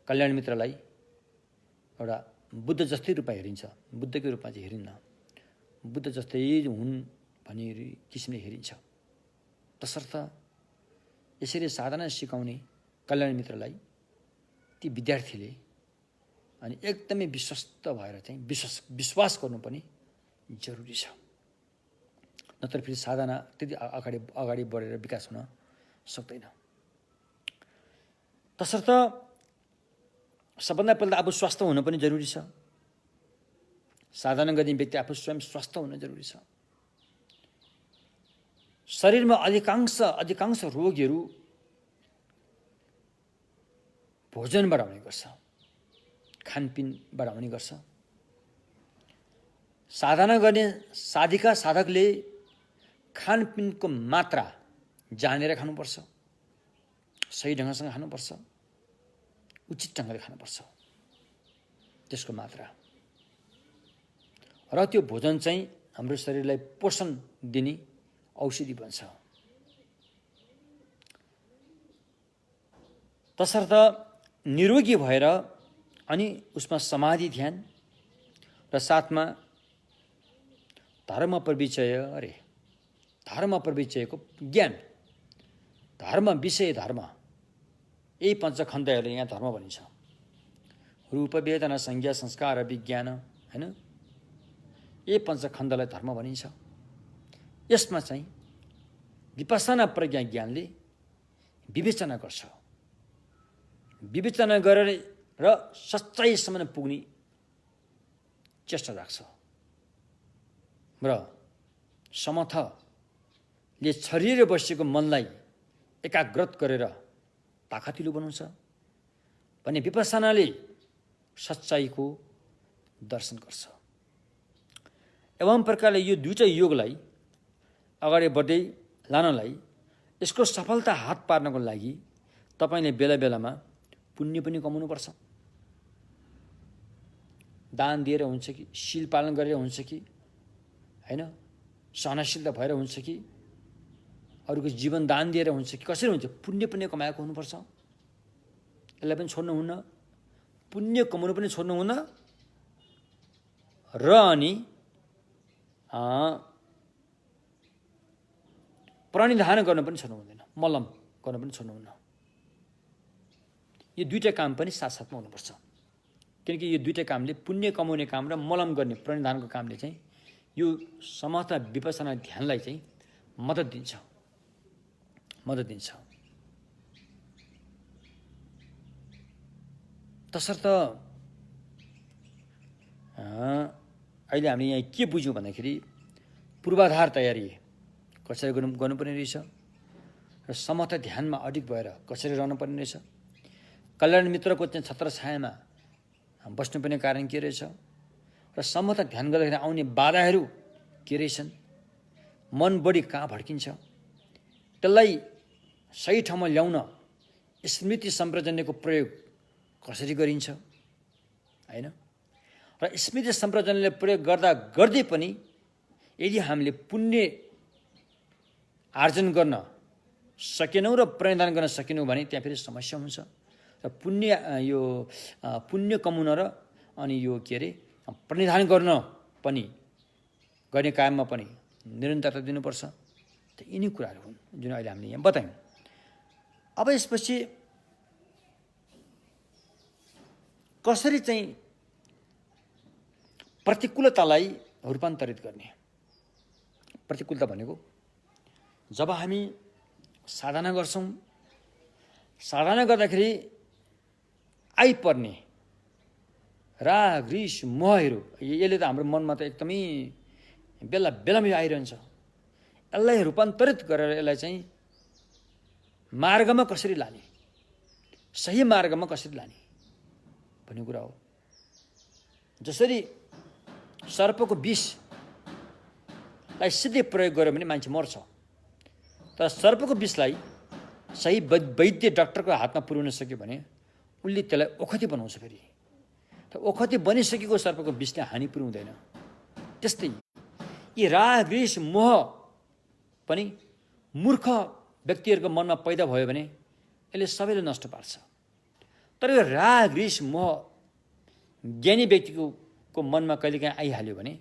कल्याण मित्रलाई एउटा बुद्ध जस्तै रूपमा हेरिन्छ, बुद्धकै रूपमा चाहिँ हेरिन्न, बुद्ध जस्तै हुन् भन्ने किसिमले हेरिन्छ। तसर्थ यसरी साधना सिकाउने कल्याण मित्रलाई ती विद्यार्थीले अनि एकदमै विश्वस्त भएर चाहिँ विश्वास गर्नु पनि जरुरी छ, नत्र फेरि साधना त्यति अगाडि बढेर विकास हुन सक्दैन। तसर्थ सबभन्दा पहिला आफू स्वस्थ हुन पनि जरुरी छ। साधना गर्ने व्यक्ति आफू स्वयं स्वस्थ हुन जरुरी छ। शरीरमा अधिकांश रोगहरू भोजनबाट आउने गर्छ, खानपिनबाट आउने गर्छ। साधना गर्ने साधकले खानपिनको मात्रा जानेर खानुपर्छ, सही ढङ्गसँग खानुपर्छ, उचित ढङ्गले खानुपर्छ त्यसको मात्रा। र त्यो भोजन चाहिँ हाम्रो शरीरलाई पोषण दिने औषधि बन्छ। तसर्थ निरोगी भएर अनि उसमा समाधि ध्यान र साथमा धर्म परिचयको ज्ञान, धर्म विषय धर्म, यही पञ्चखण्डहरूले यहाँ धर्म भनिन्छ। रूप वेदना संज्ञा संस्कार विज्ञान हैन, यही पञ्चखण्डलाई धर्म भनिन्छ। यसमा चाहिँ विपස්සना प्रज्ञा ज्ञानले विवेचना गर्छ, विवेचना गरेर र सच्चाइसम्म पुग्ने चेष्टा राख्छ र समर्थले छरिएर बसेको मनलाई एकाग्रत गरेर ताकतिलो बनाउँछ भने विपස්සनाले सच्चाइको दर्शन गर्छ। एवं प्रकारले यो दुईटै योगलाई अगाडि बढ्दै लानलाई, यसको सफलता हात पार्नको लागि तपाईँले बेला बेलामा पुण्य पनि कमाउनुपर्छ। दान दिएर हुन्छ कि, शील पालन गरेर हुन्छ कि हैन, सहनशीलता भएर हुन्छ कि, अरूको जीवन दान दिएर हुन्छ कि, कसरी हुन्छ, पुण्य पनि कमाएको हुनुपर्छ। यसलाई पनि छोड्नुहुन्न, पुण्य कमाउनु पनि छोड्नुहुन्न र अनि प्रणिधान गर्न पनि छोड्नु हुँदैन, मलम गर्न पनि छोड्नुहुन्न। यो दुईटा काम पनि साथसाथमा हुनुपर्छ, किनकि यो दुईटा कामले पुण्य कमाउने काम र मलम गर्ने प्रणिधानको कामले चाहिँ यो समस्त विपसना ध्यानलाई चाहिँ मद्दत दिन्छ। तसर्थ अहिले हामीले यहाँ के बुझ्यौँ भन्दाखेरि पूर्वाधार तयारी कसरी गर्नुपर्ने रहेछ र समर्थ ध्यानमा अडिग भएर कसरी रहनुपर्ने रहेछ, कल्याण मित्रको चाहिँ छत्र छायामा बस्नुपर्ने कारण के रहेछ र समर्थ ध्यान गर्दाखेरि आउने बाधाहरू के रहेछन्, मन बढी कहाँ भड्किन्छ, त्यसलाई सही ठाउँमा ल्याउन स्मृति सम्प्रजन्यको प्रयोग कसरी गरिन्छ हैन। र स्मृति सम्प्रजनले प्रयोग गर्दै पनि यदि हामीले पुण्य आर्जन गर्न सकेनौँ र प्रणिधान गर्न सकेनौँ भने त्यहाँ फेरि समस्या हुन्छ। र पुण्य कमाउन र अनि यो के अरे प्रणिधान गर्ने काममा पनि निरन्तरता दिनुपर्छ। त यिनी कुराहरू हुन् जुन अहिले हामीले यहाँ बतायौँ। अब यसपछि कसरी चाहिँ प्रतिकूलतालाई रूपान्तरित गर्ने। प्रतिकूलता भनेको जब हामी साधना गर्छौँ, साधना गर्दाखेरि आइपर्ने राग रिस मोहहरू, यसले त हाम्रो मनमा त एकदमै बेला बेलामा आइरहन्छ। यसलाई रूपान्तरित गरेर यसलाई चाहिँ मार्गमा कसरी लाने, सही मार्गमा कसरी लाने भन्ने कुरा हो। जसरी सर्पको विषलाई सिधै प्रयोग गर्यो भने मान्छे मर्छ, तर सर्पको विषलाई सही वैद्य डाक्टरको हातमा पुर्याउन सक्यो भने उसले त्यसलाई ओखती बनाउँछ। फेरि त ओखती बनिसकेको सर्पको विषले हानि पुर्याउँदैन। त्यस्तै यी राग रिस मोह पनि मूर्ख व्यक्तिहरूको मनमा पैदा भयो भने यसले सबैले नष्ट पार्छ। तर यो राग रिस मोह ज्ञानी व्यक्तिको मनमा कहिलेकाहीँ आइहाल्यो भने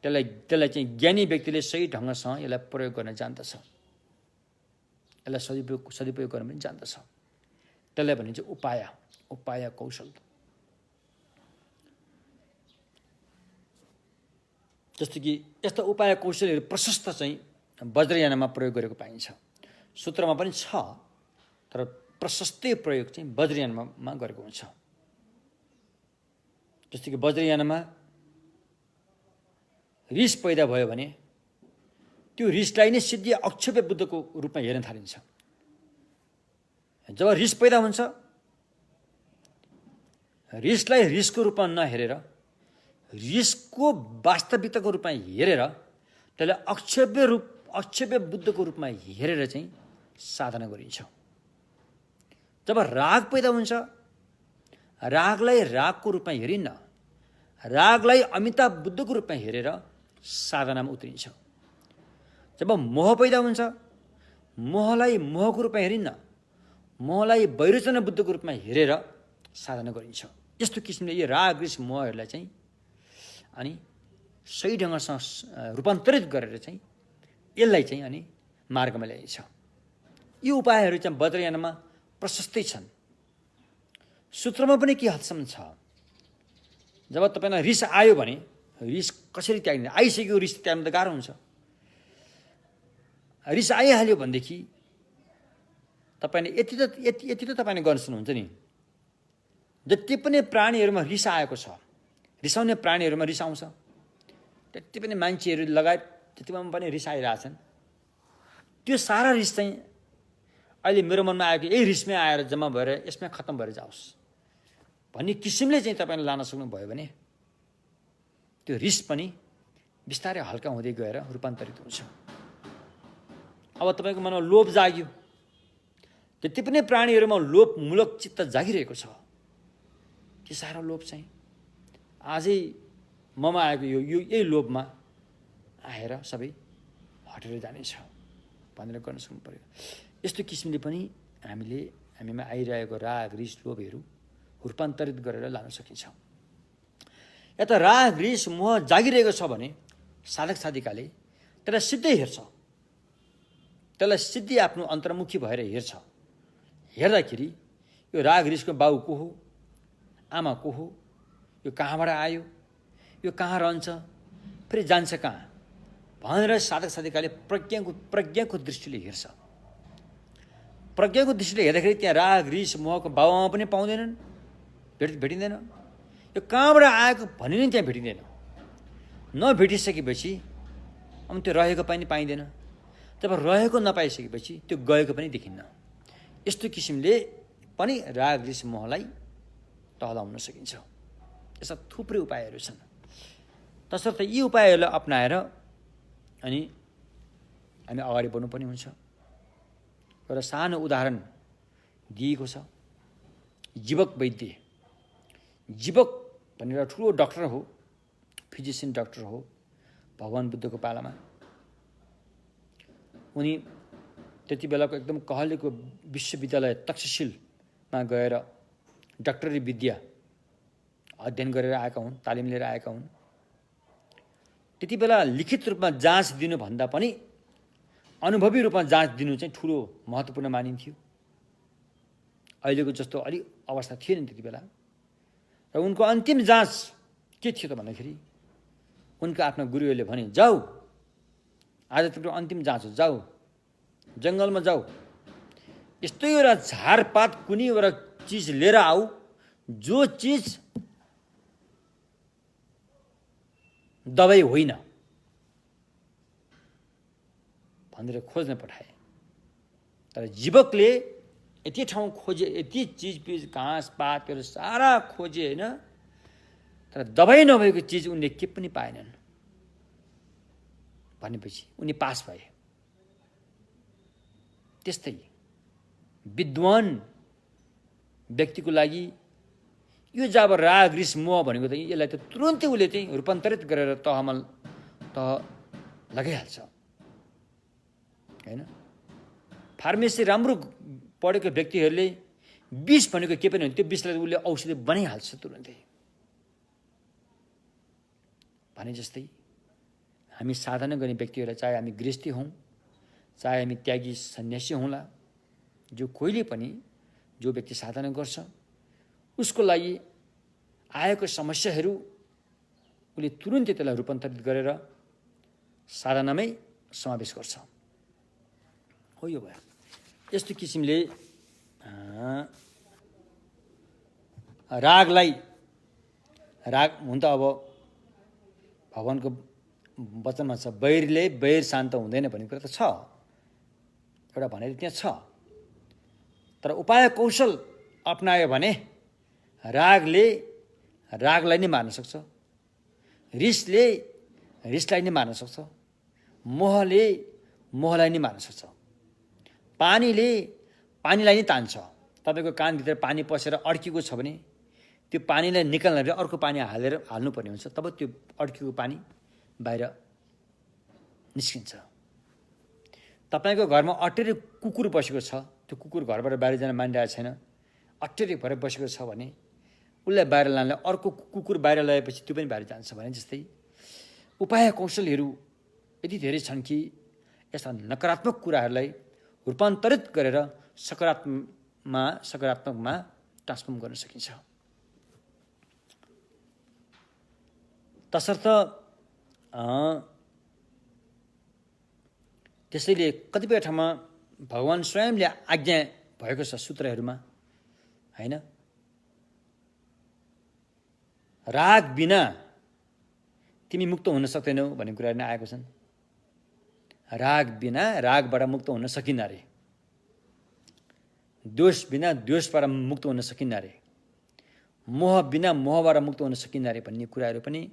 त्यसलाई चाहिँ ज्ञानी व्यक्तिले सही ढङ्गसँग यसलाई प्रयोग गर्न जान्दछ, यसलाई सदुपयोग गर्न पनि जान्दछ। त्यसलाई भनिन्छ उपाय कौशल। जस्तो कि यस्ता उपाय कौशलहरू प्रशस्त चाहिँ वज्रयानमा प्रयोग गरेको पाइन्छ। सूत्रमा पनि छ, तर प्रशस्तै प्रयोग चाहिँ वज्रयानमा गरेको हुन्छ। जस्तो कि वज्रयानमा रिस पैदा भयो भने त्यो रिसलाई नै सिद्धि अक्षोभ्य बुद्धको रूपमा हेर्न थालिन्छ। जब रिस पैदा हुन्छ, रिसलाई रिसको रूपमा नहेरेर रिसको वास्तविकताको रूपमा हेरेर त्यसलाई अक्षोभ्य बुद्धको रूपमा हेरेर चाहिँ साधना गरिन्छ। जब राग पैदा हुन्छ, रागलाई रागको रूपमा हेरिन्न, रागलाई अमिताभ बुद्धको रूपमा हेरेर साधनामा उत्रिन्छ। जब मोह पैदा हुन्छ, मोहलाई मोहको रूपमा हेरिन्न, मोहलाई वैरोचन बुद्धको रूपमा हेरेर साधना गरिन्छ। यस्तो किसिमले यो राग रिस मोहहरूलाई चाहिँ अनि सही ढङ्गसँग रूपान्तरित गरेर चाहिँ यसलाई चाहिँ अनि मार्गमा ल्याइन्छ। यो उपायहरू चाहिँ वज्रयानमा प्रशस्तै छन्। सूत्रमा पनि के हदसम्म छ। जब तपाईँलाई रिस आयो भने रिस कसरी त्याग्ने, आइसक्यो रिस त्याग्नु त गाह्रो हुन्छ। रिस आइहाल्यो भनेदेखि तपाईँले यति त तपाईँले गर्न सक्नुहुन्छ नि। जति पनि प्राणीहरूमा रिस आएको छ, रिसाउने प्राणीहरूमा रिस आउँछ, त्यति पनि मान्छेहरू लगायत त्यतिमा पनि रिस आइरहेछन्। त्यो सारा रिस चाहिँ अहिले मेरो मनमा आएको यही रिसमै आएर जम्मा भएर यसमै खत्तम भएर जाओस् भन्ने किसिमले चाहिँ तपाईँले लान सक्नुभयो भने त्यो रिस पनि बिस्तारै हल्का हुँदै गएर रूपान्तरित हुन्छ। अब तपाईँको मनमा लोभ जाग्यो, जति पनि प्राणीहरूमा लोभमूलक चित्त जागिरहेको छ, त्यो सारा लोभ चाहिँ आजै ममा आएको यही लोभमा आएर सबै हटेर जानेछ भनेर गर्न सक्नु पर्यो। यस्तो किसिमले पनि हामीमा आइरहेको राग रिस लोभहरू रूपान्तरित गरेर लान सकिन्छ। यता राग रिस मोह जागिरहेको छ भने साधक साधिकाले त्यसलाई सिधै हेर्छ। त्यसलाई सिद्धि आफ्नो अन्तर्मुखी भएर हेर्छ। हेर्दाखेरि यो राग रिसको बाउ को हो, आमा को हो, यो कहाँबाट आयो, यो कहाँ रहन्छ, फेरि जान्छ कहाँ भनेर साधक साधिकाले प्रज्ञाको दृष्टिले हेर्छ। प्रज्ञाको दृष्टिले हेर्दाखेरि त्यहाँ राग रिस मोहको बाउआमा पनि पाउँदैनन्, भेटिँदैन। यो कहाँबाट आएको भन्ने नै त्यहाँ भेटिँदैन। नभेटिसकेपछि अब त्यो रहेको पनि पाइँदैन। तब रहेको नपाइसकेपछि त्यो गएको पनि देखिन्न। यस्तो किसिमले पनि राग रिस मोहलाई टहलाउन सकिन्छ। यस्ता थुप्रै उपायहरू छन्। तसर्थ यी उपायहरूलाई अपनाएर अनि हामी अगाडि बढ्नुपर्ने हुन्छ। एउटा सानो उदाहरण दिएको छ। जीवक वैद्य, जीवक भनेर ठुलो डाक्टर हो, फिजिसियन डाक्टर हो भगवान बुद्धको पालामा। उनी त्यति बेलाको एकदम कहलेको विश्वविद्यालय तक्षशिलमा गएर डाक्टरी विद्या अध्ययन गरेर आएका हुन्, तालिम लिएर आएका हुन्। त्यति बेला लिखित रूपमा जाँच दिनुभन्दा पनि अनुभवी रूपमा जाँच दिनु चाहिँ ठुलो महत्त्वपूर्ण मानिन्थ्यो। अहिलेको जस्तो अलि अवस्था थिएन त्यति बेला। र उनको अन्तिम जाँच के थियो त भन्दाखेरि उनका आफ्ना गुरुहरूले भने, जाऊ आज तिम्रो अन्तिम जाँच हो, जाऊ जङ्गलमा जाऊ, यस्तै एउटा झारपात कुनै एउटा चिज लिएर आऊ, जो चिज दबाई होइन भनेर खोज्न पठाए। तर जीवकले यति ठाउँ खोजे, यति चिजबिज घाँस पातहरू सारा खोजे होइन, तर दबाई नभएको चिज उनले के पनि पाएनन्। भनेपछि उनी पास भए। त्यस्तै विद्वान व्यक्तिको लागि यो जब राग रिस मोह भनेको त यसलाई त तुरुन्तै उसले चाहिँ रूपान्तरित गरेर तह लगाइहाल्छ होइन। फार्मेसी राम्रो पढेको व्यक्तिहरूले विष भनेको के पनि हो त्यो विषलाई उसले औषधि बनाइहाल्छ तुरुन्तै। भने जस्तै हामी साधना गर्ने व्यक्तिहरूलाई, चाहे हामी गृहस्थी हौँ, चाहे हामी त्यागी सन्यासी हौँला, जो कोहीले पनि जो व्यक्ति साधना गर्छ उसको लागि आएको समस्याहरू उसले तुरुन्तै त्यसलाई रूपान्तरित गरेर साधनामै समावेश गर्छ। हो यो भयो। यस्तो किसिमले रागलाई, राग हुन त अब भगवानको वचनमा छ, बैरले बैर शान्त हुँदैन भन्ने कुरा त छ, एउटा भनेर त्यहाँ छ। तर उपाय कौशल अपनायो भने रागले रागलाई नै मार्न सक्छ, रिसले रिसलाई नै मार्न सक्छ, मोहले मोहलाई नै मार्न सक्छ, पानीले पानीलाई नै तान्छ। तपाईँको कानभित्र पानी पसेर अड्किएको छ भने त्यो पानीलाई निकाल्न अर्को पानी हाल्नुपर्ने हुन्छ, तब त्यो अड्किएको पानी बाहिर निस्किन्छ। तपाईँको घरमा अटेरी कुकुर बसेको छ, त्यो कुकुर घरबाट बाहिर जान मानिरहेको छैन, अटेरी भएर बसेको छ भने उसलाई बाहिर लानलाई अर्को कुकुर बाहिर ल्याएपछि त्यो पनि बाहिर जान्छ। भने जस्तै उपाय कौशलहरू यति धेरै छन् कि यस्ता नकारात्मक कुराहरूलाई रूपान्तरित गरेर सकारात्मकमा ट्रान्सफर्म गर्न सकिन्छ। तसर्थ त्यसैले कतिपय ठाउँमा भगवान स्वयंले आज्ञा भएको छ सूत्रहरूमा होइन, राग बिना तिमी मुक्त हुन सक्दैनौ भन्ने कुराहरू नै आएको छन्। राग बिना रागबाट मुक्त हुन सकिन्न रे, द्वेष बिना द्वेषबाट मुक्त हुन सकिन्न रे, मोह बिना मोहबाट मुक्त हुन सकिन्न रे भन्ने कुराहरू पनि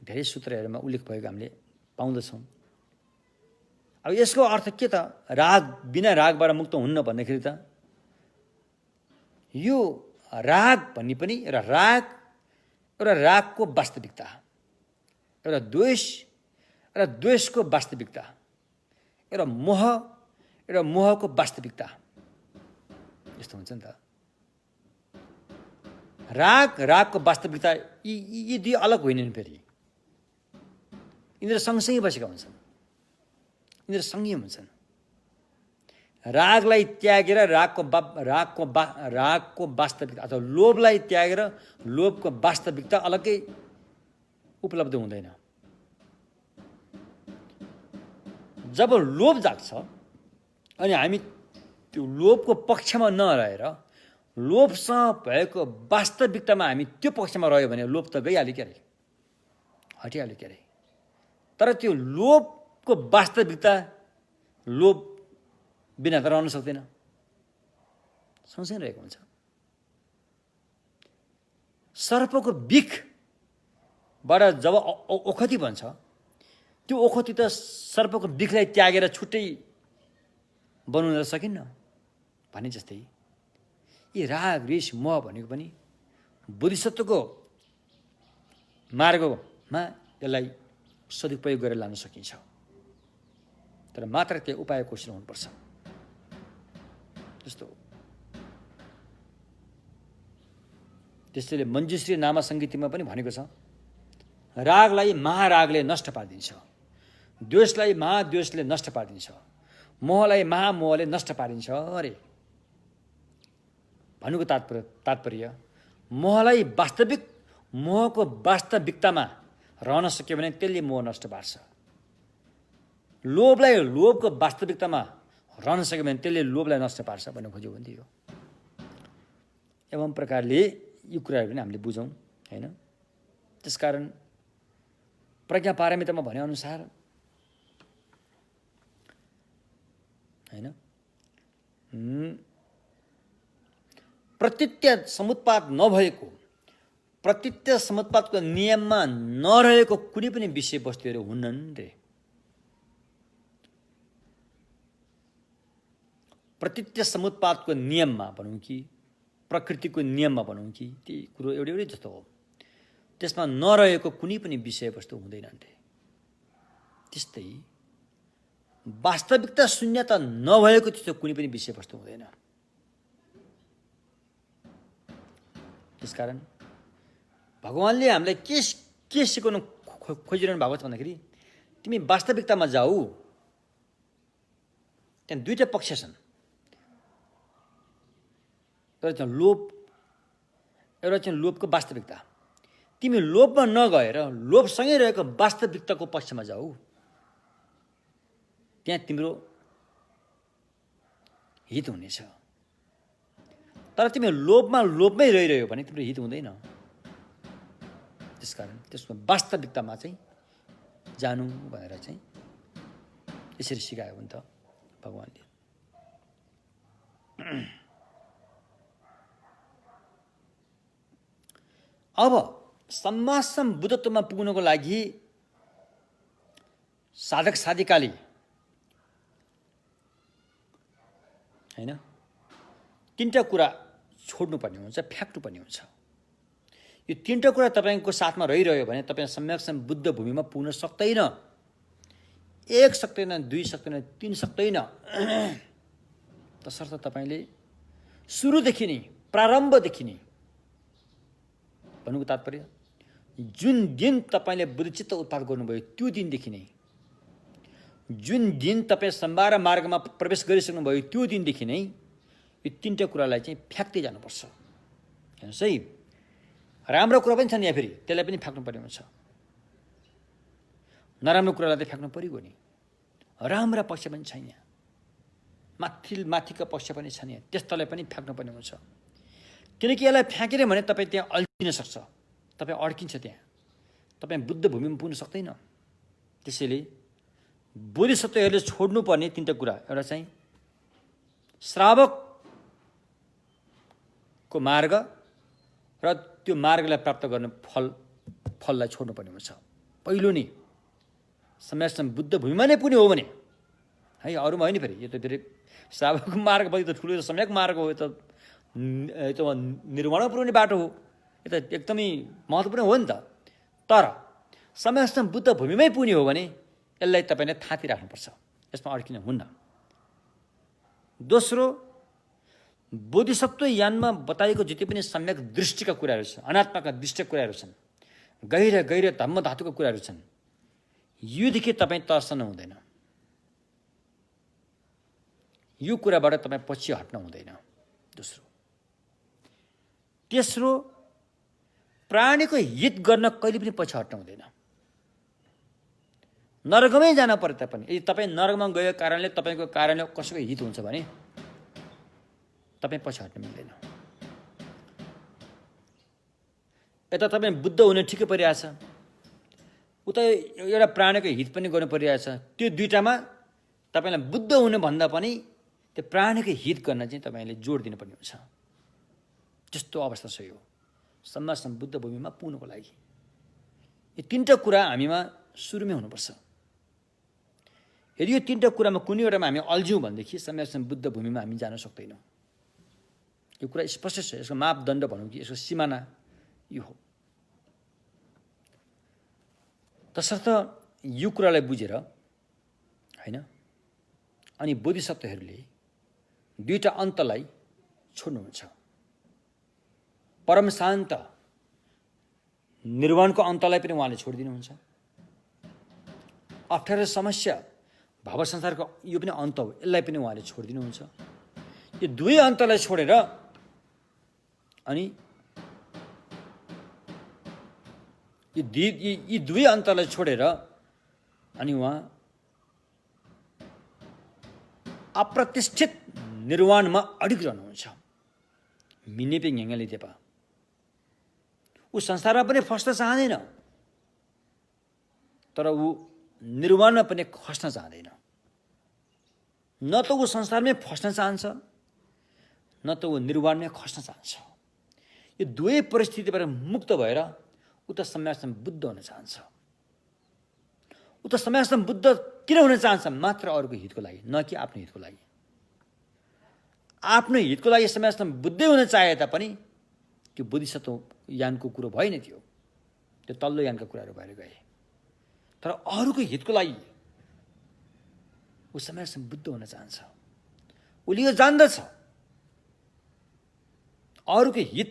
धेरै सूत्रहरूमा उल्लेख भएको हामीले पाउँदछौँ। अब यसको अर्थ के त? राग बिना रागबाट मुक्त हुन्न भन्दाखेरि त यो राग भन्ने पनि एउटा रागको वास्तविकता, एउटा द्वेषको वास्तविकता, एउटा मोहको वास्तविकता यस्तो हुन्छ नि त। रागको वास्तविकता यी दुई अलग होइनन्, फेरि यिनीहरू सँगसँगै बसेका हुन्छन्, यिनीहरू सँगै हुन्छन्। रागलाई त्यागेर रागको वास्तविकता अथवा लोभलाई त्यागेर लोभको वास्तविकता अलग्गै उपलब्ध हुँदैन। जब लोभ जाग्छ अनि हामी त्यो लोभको पक्षमा नरहेर लोभसँग भएको वास्तविकतामा हामी त्यो पक्षमा रह्यो भने लोभ त गइहाल्यो के अरे, हटिहाल्यो के अरे। तर त्यो लोभको वास्तविकता लोभ बिना त रहन सक्दैन, सँगसँगै रहेको हुन्छ। सर्पको बिखबाट जब ओखती भन्छ, त्यो ओखती त सर्पको बिखलाई त्यागेर छुट्टै बनाउन सकिन्न भने जस्तै यी राग रिस मोह भनेको पनि बोधिसत्वको मार्गमा यसलाई सदुपयोग गरेर लान सकिन्छ, तर मात्र त्यो उपाय कोसिस हुनुपर्छ। जस्तो त्यसैले मञ्जुश्री नामा सङ्गीतमा पनि भनेको छ, रागलाई महारागले नष्ट पारिदिन्छ, द्वेषलाई महाद्वेषले नष्ट पारिदिन्छ, मोहलाई महामोहले नष्ट पारिन्छ अरे। भन्नुको तात्पर्य मोहलाई मोहको वास्तविकतामा रहन सक्यो भने त्यसले मोह नष्ट पार्छ, लोभलाई लोभको वास्तविकतामा रहन सक्यो भने त्यसले लोभलाई नष्ट पार्छ भन्नु खोज्यो भने थियो। एवं प्रकारले यो कुराहरू पनि हामीले बुझौँ होइन। त्यसकारण प्रज्ञा पारमितामा भनेअनुसार होइन प्रतीत्य समुत्पाद नभएको, प्रतीत्य समुत्पादको नियममा नरहेको कुनै पनि विषयवस्तुहरू हुन्नन् रे। प्रतीत्य समुत्पादको नियममा भनौँ कि प्रकृतिको नियममा भनौँ कि ती कुरो एउटै जस्तो हो, त्यसमा नरहेको कुनै पनि विषयवस्तु हुँदैनन् रे। त्यस्तै वास्तविकता शून्यता नभएको त्यस्तो कुनै पनि विषयवस्तु हुँदैन। त्यसकारण भगवानले हामीलाई के सिकाउनु खोजिरहनु भएको छ भन्दाखेरि तिमी वास्तविकतामा जाऊ, त्यहाँ दुईटा पक्ष छन्, एउटा चाहिँ लोभ, एउटा चाहिँ लोभको वास्तविकता। तिमी लोभमा नगएर लोभसँगै रहेको वास्तविकताको पक्षमा जाऊ, त्यहाँ तिम्रो हित हुनेछ। तर तिमी लोभमै रहिरह्यो भने तिम्रो हित हुँदैन। त्यसकारण त्यसको वास्तविकतामा चाहिँ जानु भनेर चाहिँ यसरी सिकायो भने त भगवानले। अब सम्मा सम्बुद्धत्वमा पुग्नको लागि साधक साधिकाले होइन तीनटा कुरा छोड्नुपर्ने हुन्छ, फ्याक्नुपर्ने हुन्छ। यो तीनटा कुरा तपाईँको साथमा रहिरह्यो भने तपाईँ सम्यक बुद्ध भूमिमा पुग्न सक्दैन। एक सक्दैन, दुई सक्दैन, तीन सक्दैन। तसर्थ तपाईँले सुरुदेखि नै, प्रारम्भदेखि नै भन्नुको तात्पर्य जुन दिन तपाईँले बुद्धिचित्त उत्पाद गर्नुभयो त्यो दिनदेखि नै, जुन दिन तपाईँ सम्भार मार्गमा प्रवेश गरिसक्नुभयो त्यो दिनदेखि नै यो तीनटा कुरालाई चाहिँ फ्याक्दै जानुपर्छ। हेर्नुहोस् है, राम्रो कुरा पनि छ नि, यहाँ फेरि त्यसलाई पनि फ्याक्नुपर्ने हुन्छ। नराम्रो कुरालाई त फ्याक्नु परिगयो नि। राम्रा पक्ष पनि छैन, माथिका पक्ष पनि छैन, त्यस्तालाई पनि फ्याक्नुपर्ने हुन्छ। किनकि यसलाई फ्याँकेर भने तपाईँ त्यहाँ अल्झिन सक्छ, तपाईँ अड्किन्छ, त्यहाँ तपाईँ बुद्ध भूमिमा पुग्न सक्दैन। त्यसैले बोधिसत्वहरूले छोड्नुपर्ने तीनटा कुरा, एउटा चाहिँ श्रावकको मार्ग र त्यो मार्गलाई प्राप्त गर्ने फललाई छोड्नुपर्ने हुन्छ। पहिलो नि सम्यक बुद्ध भूमिमा नै पुग्ने हो भने है, अरूमा होइन। फेरि यो त फेरि श्रावकको मार्ग पनि त ठुलो सम्यक मार्ग हो, यो त निर्वाणमा पुर्याउने बाटो हो, यो त एकदमै महत्त्वपूर्ण हो नि त। तर सम्यक बुद्ध भूमिमै पुग्ने हो भने यसलाई तपाईँले थाती राख्नुपर्छ, यसमा अड्किन हुन्न। दोस्रो, बोधिसत्व यानमा बताइएको जति पनि सम्यक दृष्टिका कुराहरू छन्, अनात्माका दृष्टिका कुराहरू छन्, गहिर धम्म धातुका कुराहरू छन्, योदेखि तपाईँ तर्सन हुँदैन। यो कुराबाट तपाईँ पछि हट्न हुँदैन। दोस्रो, तेस्रो, प्राणीको हित गर्न कहिले पनि पछि हट्नु हुँदैन। नरकमै जान परे तापनि यदि तपाईँ नरकमा गएको कारणले तपाईँको कारणले कसैको हित हुन्छ भने तपाईँ पछि हट्नु मिल्दैन। यता तपाईँ बुद्ध हुने ठिकै परिरहेछ, उता एउटा प्राणीको हित पनि गर्नु परिरहेछ। त्यो दुईटामा तपाईँलाई बुद्ध हुनु भन्दा पनि त्यो प्राणीको हित गर्न चाहिँ तपाईँले जोड दिनुपर्ने हुन्छ। त्यस्तो अवस्था छ यो समाज सम्बुद्ध भूमिमा पुग्नको लागि। यो तीनटा कुरा हामीमा सुरुमै हुनुपर्छ। यदि यो तीनटा कुरामा कुनै एउटामा हामी अल्झ्यौँ भनेदेखि समाज सम्बुद्ध भूमिमा हामी जान सक्दैनौँ। यो कुरा स्पष्ट छ। यसको मापदण्ड भनौँ कि यसको सिमाना यो हो। तसर्थ यो कुरालाई बुझेर होइन अनि बोधिसत्वहरूले दुईटा अन्तलाई छोड्नुहुन्छ। परम शान्त निर्वाणको अन्तलाई पनि उहाँले छोडिदिनुहुन्छ। अप्ठ्यारो समस्या भाव संसारको यो पनि अन्त हो, यसलाई पनि उहाँले छोडिदिनुहुन्छ। यो दुवै अन्तलाई छोडेर अनि यी दुवै अन्तलाई छोडेर अनि उहाँ अप्रतिष्ठित निर्वाणमा अडिग रहनुहुन्छ। मिनेपे घ्याङ्गाले देपा ऊ संसारमा पनि फस्न चाहँदैन, तर ऊ निर्वाणमा पनि खस्न चाहँदैन। न त ऊ संसारमै फस्न चाहन्छ, न त ऊ निर्वाणमै खस्न चाहन्छ। यो दुवै परिस्थितिबाट मुक्त भएर ऊ त सम्यकसम्म बुद्ध हुन चाहन्छ। ऊ त सम्यकसम्म बुद्ध किन हुन चाहन्छ? मात्र अरूको हितको लागि, न कि आफ्नो हितको लागि। आफ्नो हितको लागि सम्यकसम्म बुद्धै हुन चाहे तापनि त्यो बोधिसत्व यानको कुरो भएन, त्यो तल्लो यानका कुराहरू भएर गए। तर अरूको हितको लागि ऊ सम्यकसम्म बुद्ध हुन चाहन्छ। उसले यो जान्दछ अरूको हित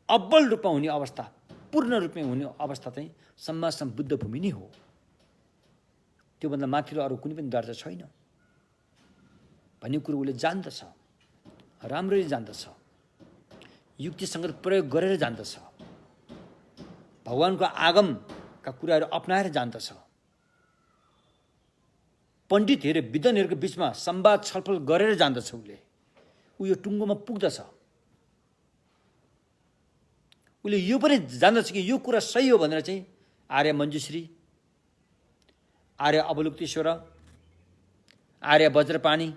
अब्बल रूपमा हुने अवस्था, पूर्ण रूपमा हुने अवस्था चाहिँ सम्मासम्म बुद्ध भूमि नै हो। त्योभन्दा माथिल्लो अरू कुनै पनि दर्जा छैन भन्ने कुरो उसले जान्दछ, राम्ररी जान्दछ, युक्तिसङ्गत प्रयोग गरेर जान्दछ, भगवानको आगमका कुराहरू अपनाएर जान्दछ। पण्डितहरू विद्वानहरूको बिचमा संवाद छलफल गरेर जान्दछ। ऊ यो टुङ्गोमा पुग्दछ। उसले यो पनि जान्दछ कि यो कुरा सही हो भनेर चाहिँ आर्य मञ्जुश्री, आर्य अवलुप्तेश्वर, आर्य वज्रपाणी,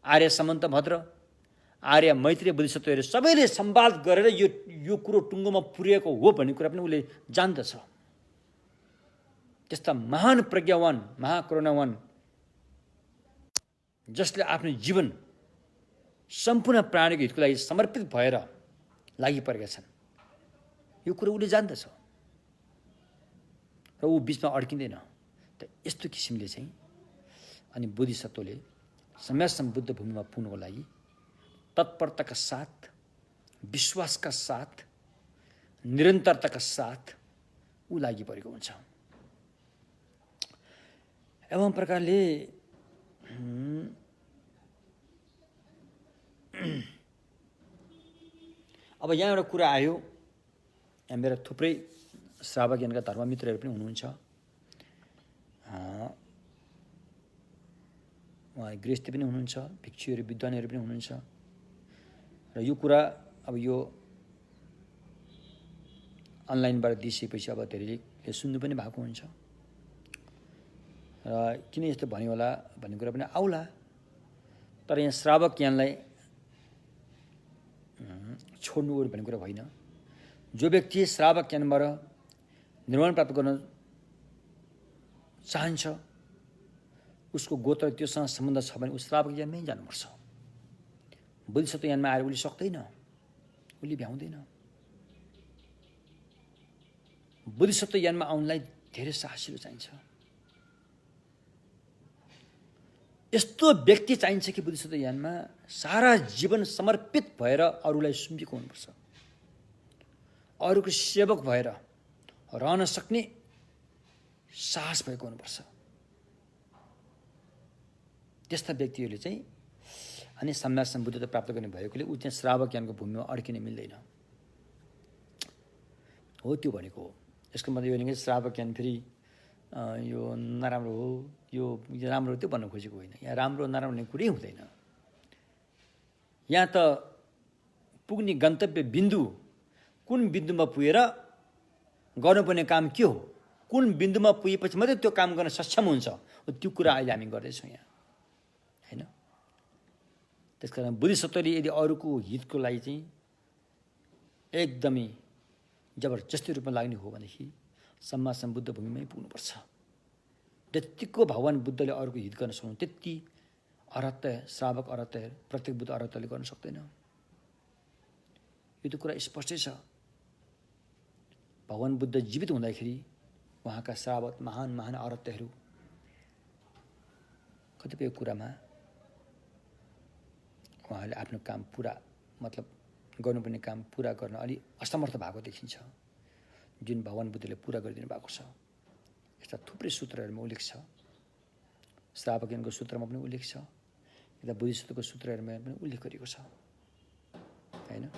आर्य समन्त भद्र, आर्य मैत्रेय बोधिसत्वहरू सबैले संवाद गरेर यो कुरो टुङ्गोमा पुर्याएको हो भन्ने कुरा पनि उसले जान्दछ। त्यस्ता महान प्रज्ञावान, महाकरुणावान जसले आफ्नो जीवन सम्पूर्ण प्राणीको हितको लागि समर्पित भएर लागि परेका छन्, यो कुरो उसले जान्दछ र ऊ बिचमा अड्किँदैन। त यस्तो किसिमले चाहिँ अनि बोधिसत्वले सम्यकसम्म बुद्ध भूमिमा पुग्नको लागि तत्परताका साथ, विश्वासका साथ, निरन्तरताका साथ ऊ लागि परेको हुन्छ। एवं प्रकारले अब यहाँ एउटा कुरा आयो। यहाँ मेरा थुप्रै श्रावक ज्ञानका धर्ममित्रहरू पनि हुनुहुन्छ। उहाँ गृहस्थी पनि हुनुहुन्छ, भिक्षुहरू विद्वानहरू पनि हुनुहुन्छ। र यो कुरा अब यो अनलाइनबाट दिइसकेपछि अब धेरैले सुन्नु पनि भएको हुन्छ। र किन यस्तो भन्यो होला भन्ने कुरा पनि आउला। तर यहाँ श्रावक ज्ञानलाई छोड्नु भन्ने कुरा होइन। जो व्यक्ति श्रावक ज्ञानबाट निर्वाण प्राप्त गर्न चाहन्छ, उसको गोत्र त्योसँग सम्बन्ध छ भने उस श्रावक ज्ञानमै जानुपर्छ। बोधिसत्व ज्ञानमा आएर उसले सक्दैन, उसले भ्याउँदैन। बोधिसत्व ज्ञानमा आउनलाई धेरै साहसिलो चाहिन्छ। यस्तो व्यक्ति चाहिन्छ कि बोधिसत्व ज्ञानमा सारा जीवन समर्पित भएर अरूलाई सुम्पिएको हुनुपर्छ, अरूको सेवक भएर रहन सक्ने साहस भएको हुनुपर्छ। त्यस्ता व्यक्तिहरूले चाहिँ अनि सम्यक सम्बुद्धता प्राप्त गर्ने भएकोले ऊ चाहिँ श्रावक ज्ञानको भूमिमा अड्किन मिल्दैन हो त्यो भनेको हो। यसको मतलब यो होइन कि श्रावक ज्ञान फेरि यो नराम्रो हो यो राम्रो त्यो भन्न खोजेको होइन। यहाँ राम्रो नराम्रो हुने कुरै हुँदैन। यहाँ त पुग्ने गन्तव्य बिन्दु कुन बिन्दुमा पुगेर गर्नुपर्ने काम के हो, कुन बिन्दुमा पुगेपछि मात्रै त्यो काम गर्न सक्षम हुन्छ, त्यो कुरा अहिले हामी गर्दैछौँ यहाँ होइन। त्यसकारण बुद्धिसत्वले यदि अरूको हितको लागि चाहिँ एकदमै जबरजस्ती रूपमा लाग्ने हो भनेदेखि सम्मा सम्बुद्ध भूमिमै पुग्नुपर्छ। जतिको भगवान् बुद्धले अरूको हित गर्न सक्नु त्यति अरहत श्रावक अरहत प्रत्येक बुद्ध अरहतले गर्न सक्दैन। यो त कुरा स्पष्टै छ। भगवान् बुद्ध जीवित हुँदाखेरि उहाँका श्रावक महान महान अरहतहरू कतिपय कुरामा उहाँले आफ्नो काम पुरा मतलब गर्नुपर्ने काम पुरा गर्न अलि असमर्थ भएको देखिन्छ, जुन भगवान् बुद्धले पुरा गरिदिनु भएको छ। यस्ता थुप्रै सूत्रहरूमा उल्लेख छ। श्रावकज्ञानको सूत्रमा पनि उल्लेख छ, यता बुद्धिसत्वको सूत्रहरूमा पनि उल्लेख गरिएको छ होइन।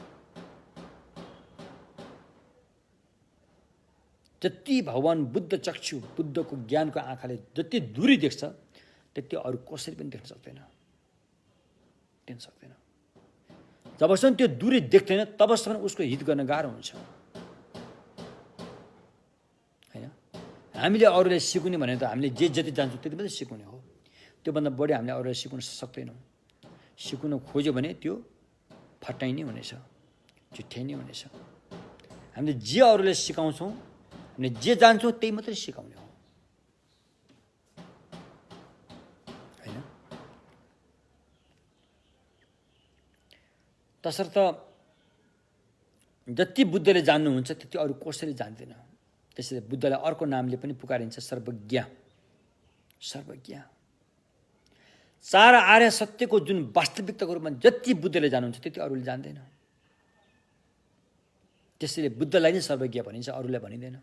जति भगवान् बुद्ध चक्षु बुद्धको ज्ञानको आँखाले जति दूरी देख्छ त्यति अरू कसरी पनि देख्न सक्दैन। जबसम्म त्यो दूरी देख्दैन तबसम्म उसको हित गर्न गाह्रो हुन्छ होइन। हामीले अरूलाई सिकाउने भने त हामीले जे जति जान्छौँ त्यति मात्रै सिकाउने हो। त्योभन्दा बढी हामीले अरूलाई सिकाउन सक्दैनौँ। सिकाउन खोज्यो भने त्यो फटाइ नै हुनेछ, झुट्याइ नै हुनेछ। हामीले जे अरूलाई सिकाउँछौँ, हामीले जे जान्छौँ त्यही मात्रै सिकाउने हो होइन। तसर्थ जति बुद्धले जान्नुहुन्छ त्यति अरू कसैले जान्दैन। त्यसैले बुद्धलाई अर्को नामले पनि पुकारिन्छ सर्वज्ञ। सर्वज्ञ चार आर्य सत्यको जुन वास्तविकताको रूपमा जति बुद्धले जान्नुहुन्छ त्यति अरूले जान्दैन। त्यसैले बुद्धलाई नै सर्वज्ञ भनिन्छ, अरूलाई भनिँदैन।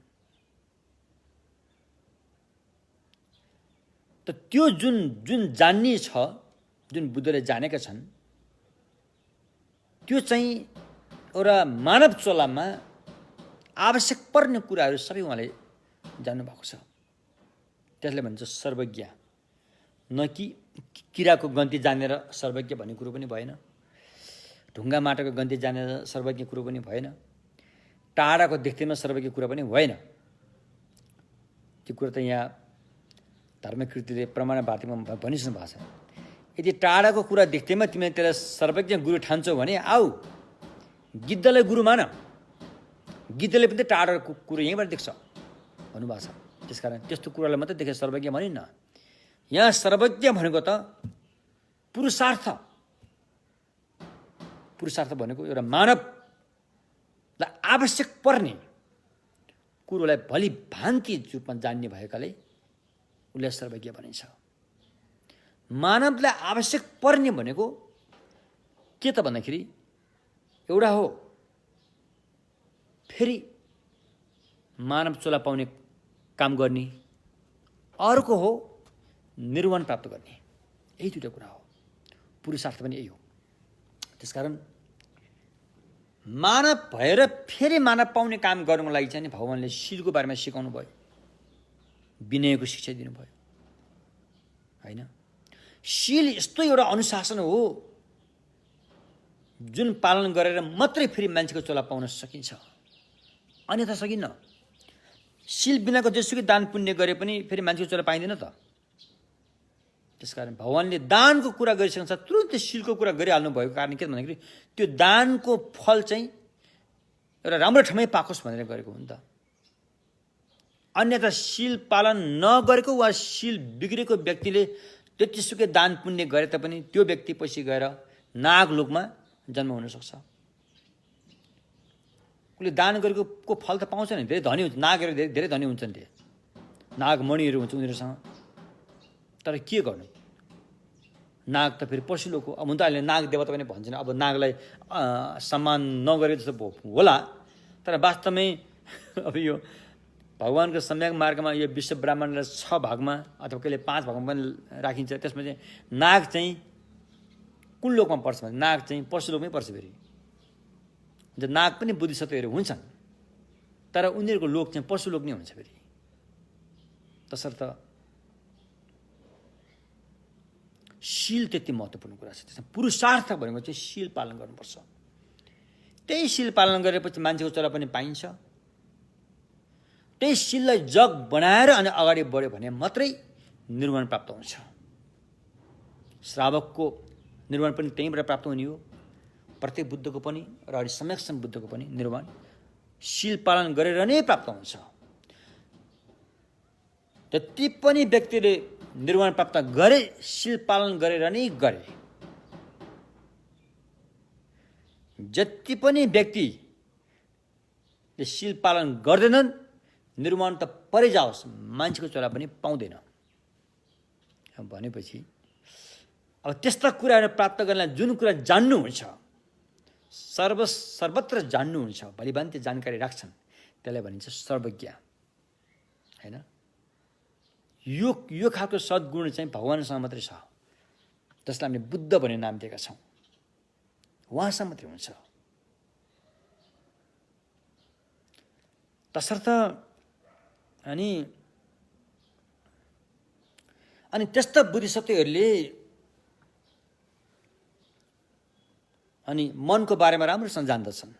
त त्यो जुन जुन जान्ने छ, जुन बुद्धले जानेका छन्, त्यो चाहिँ एउटा मानव चोलामा आवश्यक पर्ने कुराहरू सबै उहाँले जान्नुभएको छ। त्यसले भन्छ सर्वज्ञ। न कि किराको गन्ती जानेर सर्वज्ञ भन्ने कुरो पनि भएन, ढुङ्गा माटाको गन्ती जानेर सर्वज्ञ कुरो पनि भएन, टाढाको देख्दैमा सर्वज्ञ कुरा पनि भएन। त्यो कुरा त यहाँ धर्मकृतिले प्रमाण वार्तिकमा भनिसक्नु भएको छ। यदि टाढाको कुरा देख्दैमा तिमीले त्यसलाई सर्वज्ञ गुरु ठान्छौ भने आऊ गिद्धलाई गुरु मान। गिद्धले पनि त टाढाको कुरो यहीँबाट देख्छ भन्नुभएको छ। त्यसकारण त्यस्तो कुरालाई मात्रै देखेर सर्वज्ञ भनिन्न। यहाँ सर्वज्ञ भनेको त पुरुषार्थ। पुरुषार्थ भनेको एउटा मानवलाई आवश्यक पर्ने कुरोलाई भली भान्ति रूपमा जान्ने भएकाले उसलाई सर्वज्ञ भनिन्छ। मानवलाई आवश्यक पर्ने भनेको के त भन्दाखेरि एउटा हो फेरि मानव चोला पाउने काम गर्ने, अर्को हो निर्वाण प्राप्त गर्ने। यही दुईवटा कुरा हो। पुरुषार्थ पनि यही हो। त्यसकारण मानव भएर फेरि मानव पाउने काम गर्नुको लागि चाहिँ भगवान्ले शीलको बारेमा सिकाउनु भयो, विनयको शिक्षा दिनुभयो होइन। शील यस्तो एउटा अनुशासन हो जुन पालन गरेर मात्रै फेरि मान्छेको चोला पाउन सकिन्छ, अन्यथा सकिन्न। शील बिनाको जेसुकै दान पुण्य गरे पनि फेरि मान्छेको चोला पाइँदैन त। त्यसकारण भगवान्ले दानको कुरा गरिसक्छ, तुरुन्तै शीलको कुरा गरिहाल्नु भएको कारण के भन्दाखेरि त्यो दानको फल चाहिँ एउटा राम्रो ठाउँमै पाकोस् भनेर गरेको हो नि त। अन्यथा शील पालन नगरेको वा शील बिग्रेको व्यक्तिले त्यतिसुकै दान पुण्य गरे तापनि त्यो व्यक्ति पछि गएर नागलोकमा जन्म हुनसक्छ। उसले दान गरेको फल त पाउँछ नि, धेरै धनी हुन्छ। नागहरू धेरै धनी हुन्छन्, त्यो नागमणिहरू हुन्छ उनीहरूसँग। तर के गर्नु, नाग त फेरि पछिल्लोको। अब हुन त अहिले नाग देवता पनि भन्छन्, अब नागलाई सम्मान नगरे जस्तो होला। तर वास्तवमै अब यो भगवानको सम्यक मार्गमा यो विश्व ब्रह्माण्डलाई 6 भागमा अथवा कहिले 5 भागमा पनि राखिन्छ। त्यसमा चाहिँ नाग चाहिँ कुन लोकमा पर्छ भने नाग चाहिँ पशु लोकमै पर्छ। फेरि नाग पनि बुद्धिसत्वहरू हुन्छन्, तर उनीहरूको लोक चाहिँ पशु लोक नै हुन्छ। फेरि तसर्थ शील त्यति महत्त्वपूर्ण कुरा छ। त्यसमा पुरुषार्थ भनेको चाहिँ शील पालन गर्नुपर्छ। त्यही शील पालन गरेपछि मान्छेको चोला पनि पाइन्छ। त्यही शीललाई जग बनाएर अनि अगाडि बढ्यो भने मात्रै निर्वाण प्राप्त हुन्छ। श्रावकको निर्वाण पनि त्यहीँबाट प्राप्त हुने हो। प्रत्येक बुद्धको पनि र अहिले सम्यकसम्म बुद्धको पनि निर्वाण शील पालन गरेर नै प्राप्त हुन्छ। जति पनि व्यक्तिले निर्वाण प्राप्त गरे शील पालन गरेर नै गरे। जति पनि व्यक्तिले शील पालन गर्दैनन् निर्वाण त परै जाओस्, मान्छेको चोला पनि पाउँदैन। भनेपछि अब त्यस्ता कुराहरू प्राप्त गर्नलाई जुन कुरा जान्नुहुन्छ, सर्वत्र जान्नुहुन्छ, भलिभान्ति जानकारी राख्छन्, त्यसलाई भनिन्छ सर्वज्ञ हैन। यो खालको सद्गुण चाहिँ भगवानसँग मात्रै छ, जसलाई हामीले बुद्ध भन्ने नाम दिएका छौँ। उहाँसँग मात्रै हुन्छ। तसर्थ अनि त्यस्ता बुद्धिसत्वहरूले अनि मनको बारेमा राम्रोसँग जान्दछन्।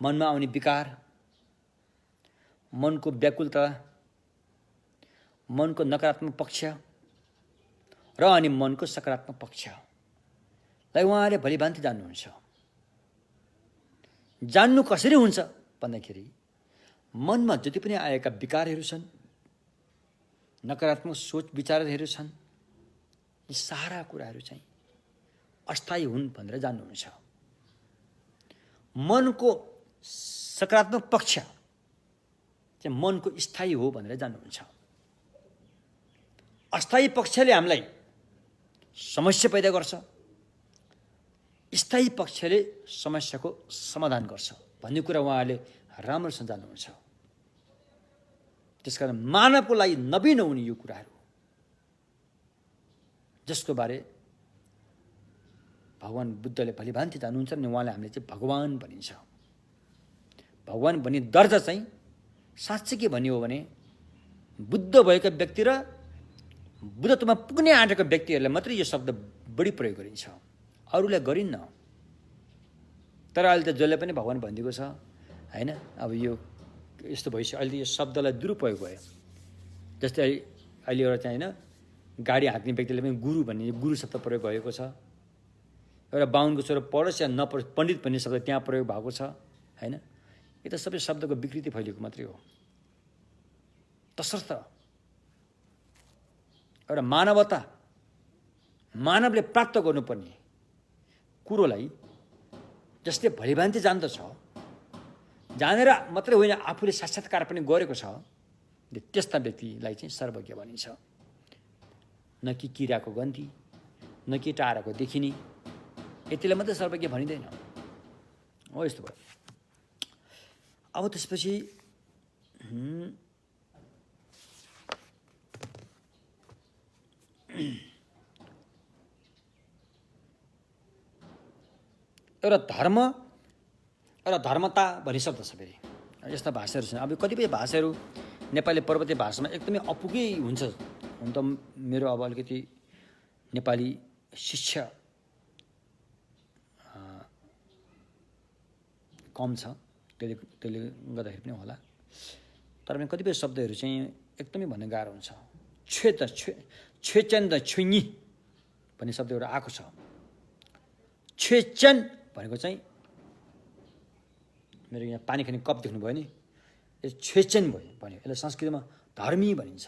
मनमा आउने विकार, मनको व्याकुलता, मनको नकारात्मक पक्ष र अनि मनको सकारात्मक पक्षलाई उहाँले भलिभान्ति जान्नुहुन्छ। जान्नु कसरी हुन्छ भन्दाखेरि मनमा जति पनि आएका विकारहरू छन्, नकारात्मक सोच विचारहरू छन्, यी सारा कुराहरू चाहिँ अस्थायी हुन् भनेर जान्नुहुन्छ। मनको सकारात्मक पक्ष चाहिँ मनको स्थायी हो भनेर जान्नुहुन्छ। अस्थायी पक्षले हामीलाई समस्या पैदा गर्छ, स्थायी पक्षले समस्याको समाधान गर्छ भन्ने कुरा उहाँहरूले राम्रोसँग जान्नुहुन्छ। त्यसकारण मानवको लागि नवीन हुने यो कुराहरू, जसको बारे भगवान बुद्धले भलिभान्ति जान्नुहुन्छ नि उहाँले हामीले चाहिँ भगवान भनिन्छ। भगवान भन्ने दर्जा चाहिँ साँच्चै के भन्ने हो भने बुद्ध भएका व्यक्ति र बुद्धत्वमा पुग्ने आँटेका व्यक्तिहरूलाई मात्रै यो शब्द बढी प्रयोग गरिन्छ, अरूलाई गरिन्न। तर अहिले त जसले पनि भगवान भनिदिएको छ हैन। अब यो यस्तो भइसक्यो, अहिले यो शब्दलाई दुरुपयोग भयो। जस्तै अहिले एउटा चाहिँ हैन गाडी हाँक्ने व्यक्तिले पनि गुरु भन्ने गुरु शब्द प्रयोग भएको छ। एउटा बाहुनको छोरो पढोस् या नपढोस् पण्डित भन्ने शब्द त्यहाँ प्रयोग भएको छ हैन। यो त सबै शब्दको विकृति फैलिएको मात्रै हो। तसर्थ एउटा मानवता, मानवले प्राप्त गर्नुपर्ने कुरोलाई जसले भलिभान्ति जान्दछ, जानेर मात्रै होइन आफूले साक्षात्कार पनि गरेको छ, त्यस्ता व्यक्तिलाई चाहिँ सर्वज्ञ भनिन्छ। न कि किराको गन्ती, न कि टाढाको देखिने, यतिले मात्रै सर्वज्ञ भनिँदैन हो। यस्तो भयो। अब त्यसपछि एउटा धर्म र धर्मता भन्ने शब्द छ। फेरि यस्ता भाषाहरू छन्। अब कतिपय भाषाहरू नेपाली पर्वतीय भाषामा एकदमै अपुगै हुन्छ। हुन त मेरो अब अलिकति नेपाली शिक्षा कम छ, त्यसले गर्दाखेरि पनि होला। तर पनि कतिपय शब्दहरू चाहिँ एकदमै भन्न गाह्रो हुन्छ। छेचन द छुङ्गी भन्ने शब्द एउटा आएको छ। छेचन भनेको चाहिँ मेरो यहाँ पानी खाने कप देख्नुभयो नि, यो छेचन भयो भन्यो। यसलाई संस्कृतमा धर्मी भनिन्छ।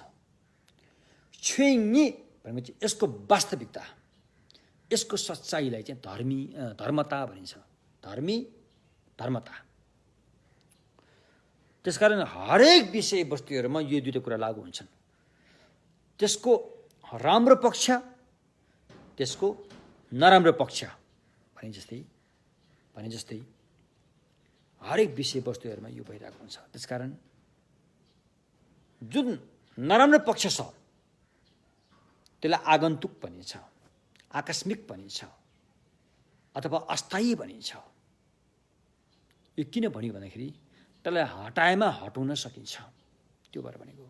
छुङ्गी भनेको चाहिँ यसको वास्तविकता, यसको सच्चाइलाई चाहिँ धर्मता भनिन्छ। धर्मी, धर्मता। त्यसकारण हरेक विषयवस्तुहरूमा यो दुईवटा कुरा लागू हुन्छन्। त्यसको राम्रो पक्ष, त्यसको नराम्रो पक्ष भने जस्तै हरेक विषयवस्तुहरूमा यो भइरहेको हुन्छ। त्यसकारण जुन नराम्रो पक्ष छ त्यसलाई आगन्तुक भनिन्छ, आकस्मिक भनिन्छ अथवा अस्थायी भनिन्छ। यो किन भन्यो भन्दाखेरि त्यसलाई हटाएमा हटाउन सकिन्छ, त्यो भएर भनेको।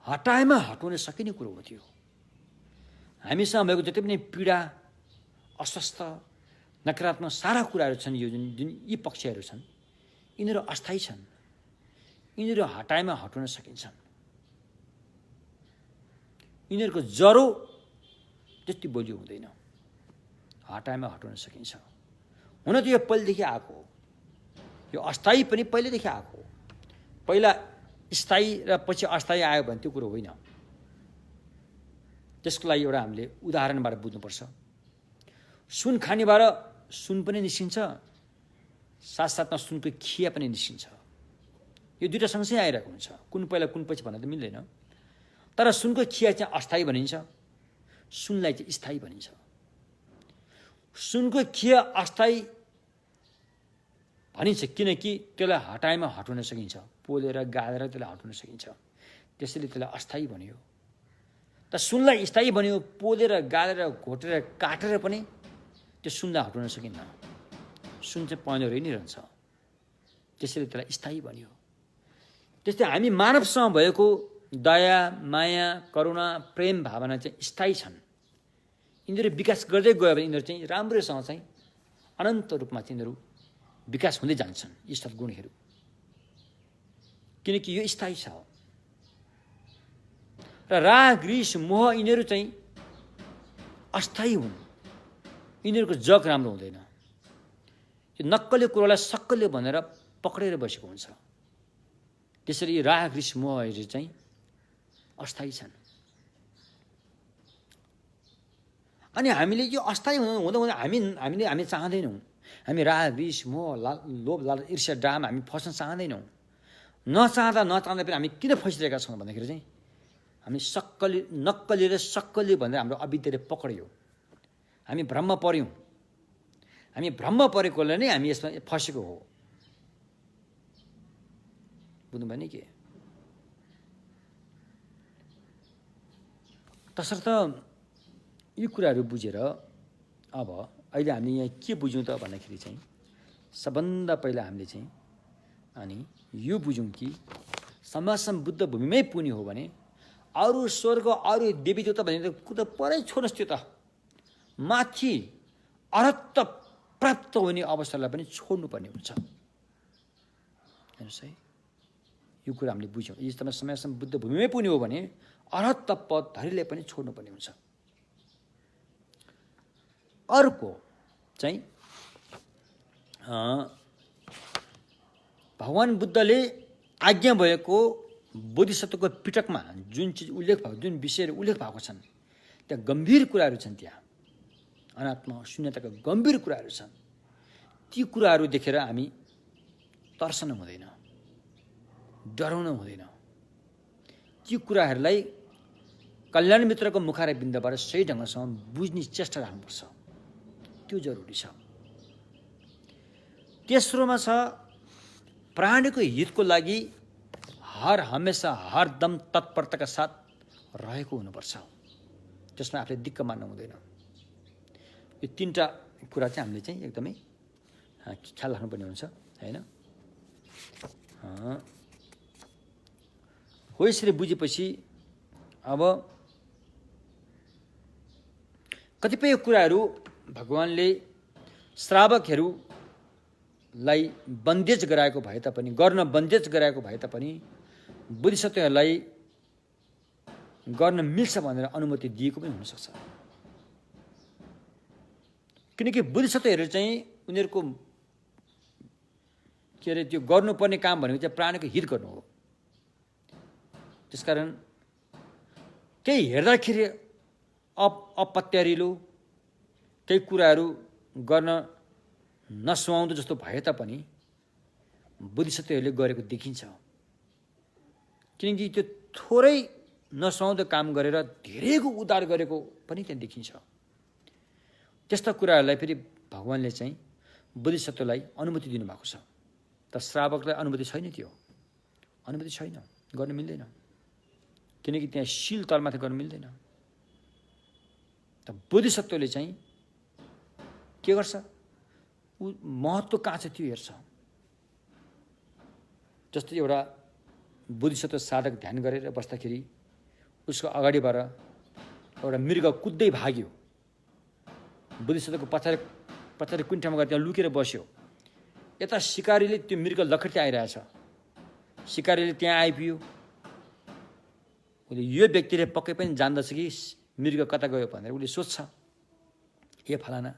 हटाएमा हटाउन सकिने कुरो हो त्यो। हामीसँग भएको जति पनि पीडा, अस्वस्थ, नकारात्मक सारा कुराहरू छन्, यो जुन यी पक्षहरू छन्, यिनीहरू अस्थायी छन्। यिनीहरू हटाएमा हटाउन सकिन्छन्। यिनीहरूको जरो त्यति बलियो हुँदैन, हटाएमा हटाउन सकिन्छ। हुन त यो पहिलेदेखि आएको हो, यो अस्थायी पनि पहिलेदेखि आएको हो। पहिला स्थायी र पछि अस्थायी आयो भने त्यो कुरो होइन। त्यसको लागि एउटा हामीले उदाहरणबाट बुझ्नुपर्छ। सुन खानीबाट सुन पनि निस्किन्छ, साथसाथमा सुनको खिया पनि निस्किन्छ। यो दुईवटा सँगसँगै आइरहेको हुन्छ, कुन पहिला कुन पछि भन्न त मिल्दैन। तर सुनको खिया चाहिँ अस्थायी भनिन्छ, सुनलाई चाहिँ स्थायी भनिन्छ। सुनको खिया अस्थायी भनिन्छ किनकि त्यसलाई हटाएमा हटाउन सकिन्छ, पोलेर गालेर त्यसलाई हटाउन सकिन्छ, त्यसैले त्यसलाई अस्थायी भनियो। त सुनलाई स्थायी भनियो, पोलेर गालेर घोटेर काटेर पनि त्यो सुनलाई हटाउन सकिन्न। सुन चाहिँ पहेँलो रहि नै रहन्छ, त्यसैले त्यसलाई स्थायी भनियो। त्यस्तै हामी मानवसँग भएको दया, माया, करुणा, प्रेम भावना चाहिँ स्थायी छन्। यिनीहरू विकास गर्दै गयो भने यिनीहरू चाहिँ राम्रोसँग चाहिँ अनन्त रूपमा चाहिँ यिनीहरू विकास हुँदै जान्छन्, यी सद्गुणहरू। किनकि यो स्थायी छ। र राग, रिस, मोह यिनीहरू चाहिँ अस्थायी हुन्। यिनीहरूको जग राम्रो हुँदैन। यो नक्कले कुरोलाई सक्कले भनेर पक्रेर बसेको हुन्छ। त्यसरी राग, रिस, मोहहरू चाहिँ अस्थायी छन्। अनि हामीले यो अस्थायी हुँदा हुँदा हामी चाहँदैनौँ। हामी राग, रिस, मोह, लोभ, लालच, ईर्ष्या, ड्रामा हामी फस्न चाहँदैनौँ। नचाहँदा पनि हामी किन फसिरहेका छौँ भन्दाखेरि चाहिँ हामी नक्कली र सक्कली भनेर हाम्रो अविद्याले पक्रियो। हामी भ्रममा पर्यौँ। हामी भ्रममा परेकोले नै हामी यसमा फसेको हो। बुझ्नुभयो नि के? तसर्थ यी कुराहरू बुझेर अब अहिले हामीले यहाँ के बुझ्यौँ त भन्दाखेरि चाहिँ सबभन्दा पहिला हामीले चाहिँ अनि यो बुझौँ कि समाजसम्म बुद्ध भूमिमै पुग्ने हो भने अरू स्वर्ग, अरू देवी देवता भने त परै छोड्नुहोस्, त्यो त माथि अरहत्त प्राप्त हुने अवसरलाई पनि छोड्नुपर्ने हुन्छ। हेर्नुहोस् है, यो कुरा हामीले बुझ्यौँ। यी समाजसम्म बुद्ध भूमिमै पुग्ने हो भने अरहत्त पद धरीलाई पनि छोड्नुपर्ने हुन्छ। अर्को चाहिँ भगवान बुद्धले आज्ञा भएको बोधिसत्वको पिटकमा जुन चिज उल्लेख भएको, जुन विषयहरू उल्लेख भएको छन्, त्यहाँ गम्भीर कुराहरू छन्। त्यहाँ अनात्मा शून्यताका गम्भीर कुराहरू छन्। ती कुराहरू देखेर हामी तर्सन हुँदैन, डराउन हुँदैन। ती कुराहरूलाई कल्याण मित्रको मुखार बिन्दबाट सही ढङ्गसँग बुझ्ने चेष्टा राख्नुपर्छ, त्यो जरुरी छ। तेस्रोमा छ प्राणीको हितको लागि हर हमेसा हरदम तत्परताका साथ रहेको हुनुपर्छ। त्यसमा आफूले दिक्क मान्नु हुँदैन। यो तीनटा कुरा चाहिँ हामीले चाहिँ एकदमै ख्याल राख्नुपर्ने हुन्छ, हैन? हो यसरी बुझेपछि अब कतिपय कुराहरू भगवानले श्रावकहरूलाई बन्देज गराएको भए तापनि, गर्न बन्देज गराएको भए तापनि बोधिसत्वहरूलाई गर्न मिल्छ भनेर अनुमति दिएको पनि हुनसक्छ। किनकि बोधिसत्वहरू चाहिँ उनीहरूको के अरे त्यो गर्नुपर्ने काम भनेको चाहिँ प्राणीको हित गर्नु हो। त्यसकारण केही हेर्दाखेरि अपत्यारिलो केही कुराहरू गर्न नसुहाउँदो जस्तो भए तापनि बोधिसत्वहरूले गरेको देखिन्छ। किनकि त्यो थोरै नसुहाउँदो काम गरेर धेरैको उद्धार गरेको पनि त्यहाँ देखिन्छ। त्यस्ता कुराहरूलाई फेरि भगवानले चाहिँ बोधिसत्वलाई अनुमति दिनुभएको छ। त श्रावकलाई अनुमति छैन, त्यो अनुमति छैन। गर्न मिल्दैन, किनकि त्यहाँ शील तलमाथि गर्न मिल्दैन। त बोधिसत्वले चाहिँ के गर्छ, ऊ महत्त्व कहाँ छ त्यो हेर्छ। जस्तै एउटा बोधिसत्व साधक ध्यान गरेर बस्दाखेरि उसको अगाडिबाट एउटा मृग कुद्दै भाग्यो, बोधिसत्वको पछाडि पछाडि कुन ठाउँमा गएर त्यहाँ लुकेर बस्यो। यता सिकारीले त्यो मृग लखर्ती आइरहेछ, सिकारीले त्यहाँ आइपुग्यो, उसले यो व्यक्तिले पक्कै पनि जान्दछ कि मृग कता गयो भनेर उसले सोध्छ, ए फलाना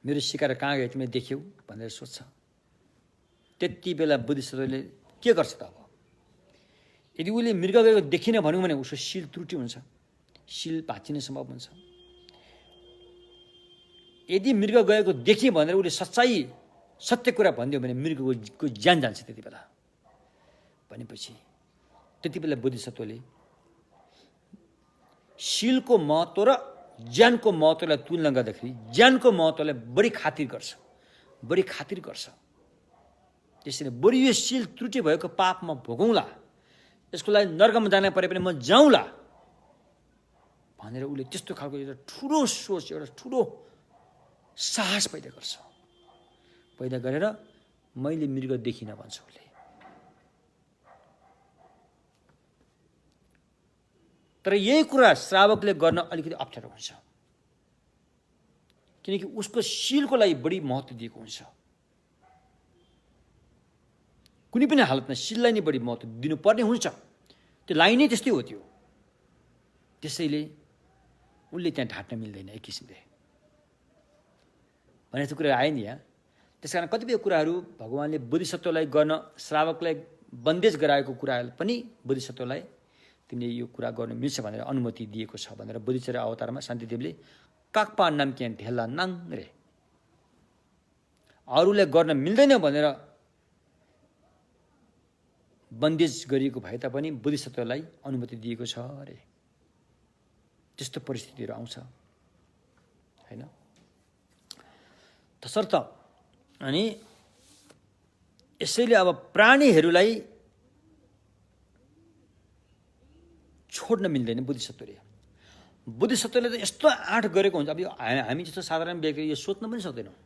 मेरो सिकार कहाँ गयो तिमीले देख्यौ भनेर सोध्छ। त्यति बेला बोधिसत्वले के गर्छ त? अब यदि उसले मृग गएको देखिन भन्यो भने उसको शील त्रुटि हुन्छ, शील भाँचिने सम्भव हुन्छ। यदि मृग गएको देखि भनेर उसले सच्चाइ सत्य कुरा भनिदियो भने मृगको ज्यान जान्छ त्यति बेला। भनेपछि त्यति बेला बोधिसत्वले शीलको महत्त्व र ज्ञानको महत्त्वलाई तुलना गर्दाखेरि ज्ञानको महत्त्वलाई बढी खातिर गर्छ। त्यसैले बरु यो शील त्रुटि भएको पाप म भोगौँला, यसको लागि नर्कमा जान परे पनि म जाउँला भनेर उसले त्यस्तो खालको एउटा ठुलो सोच, एउटा ठुलो साहस पैदा गर्छ। पैदा गरेर मैले मृग देखिनँ भन्छ उसले। तर यही कुरा श्रावकले गर्न अलिकति अप्ठ्यारो हुन्छ, किनकि उसको शीलको लागि बढी महत्त्व दिएको हुन्छ। कुनै पनि हालतमा शीललाई नै बढी महत्त्व दिनुपर्ने हुन्छ, त्यो लाइन नै त्यस्तै हो त्यो। त्यसैले उसले त्यहाँ ढाँट्न मिल्दैन एक किसिमले भने त्यो कुरा आयो नि यहाँ। त्यस कारण कतिपय कुराहरू भगवान्ले बोधिसत्वलाई गर्न श्रावकलाई बन्देज गराएको कुराहरू पनि बोधिसत्वलाई तिमीले यो कुरा गर्नु मिल्छ भनेर अनुमति दिएको छ भनेर बोधिचर्य अवतारमा शान्तिदेवले काक्पा नाम के ढेला नाङ रे, अरूलाई गर्न मिल्दैन भनेर बन्देज गरिएको भए तापनि बोधिसत्वलाई अनुमति दिएको छ अरे। त्यस्तो परिस्थितिहरू आउँछ होइन। तसर्थ अनि यसैले अब प्राणीहरूलाई छोड्न मिल्दैन बोधिसत्वले। बोधिसत्वले त यस्तो आँट गरेको हुन्छ, अब यो हामी जस्तो साधारण व्यक्ति यो सोच्न पनि सक्दैनौँ।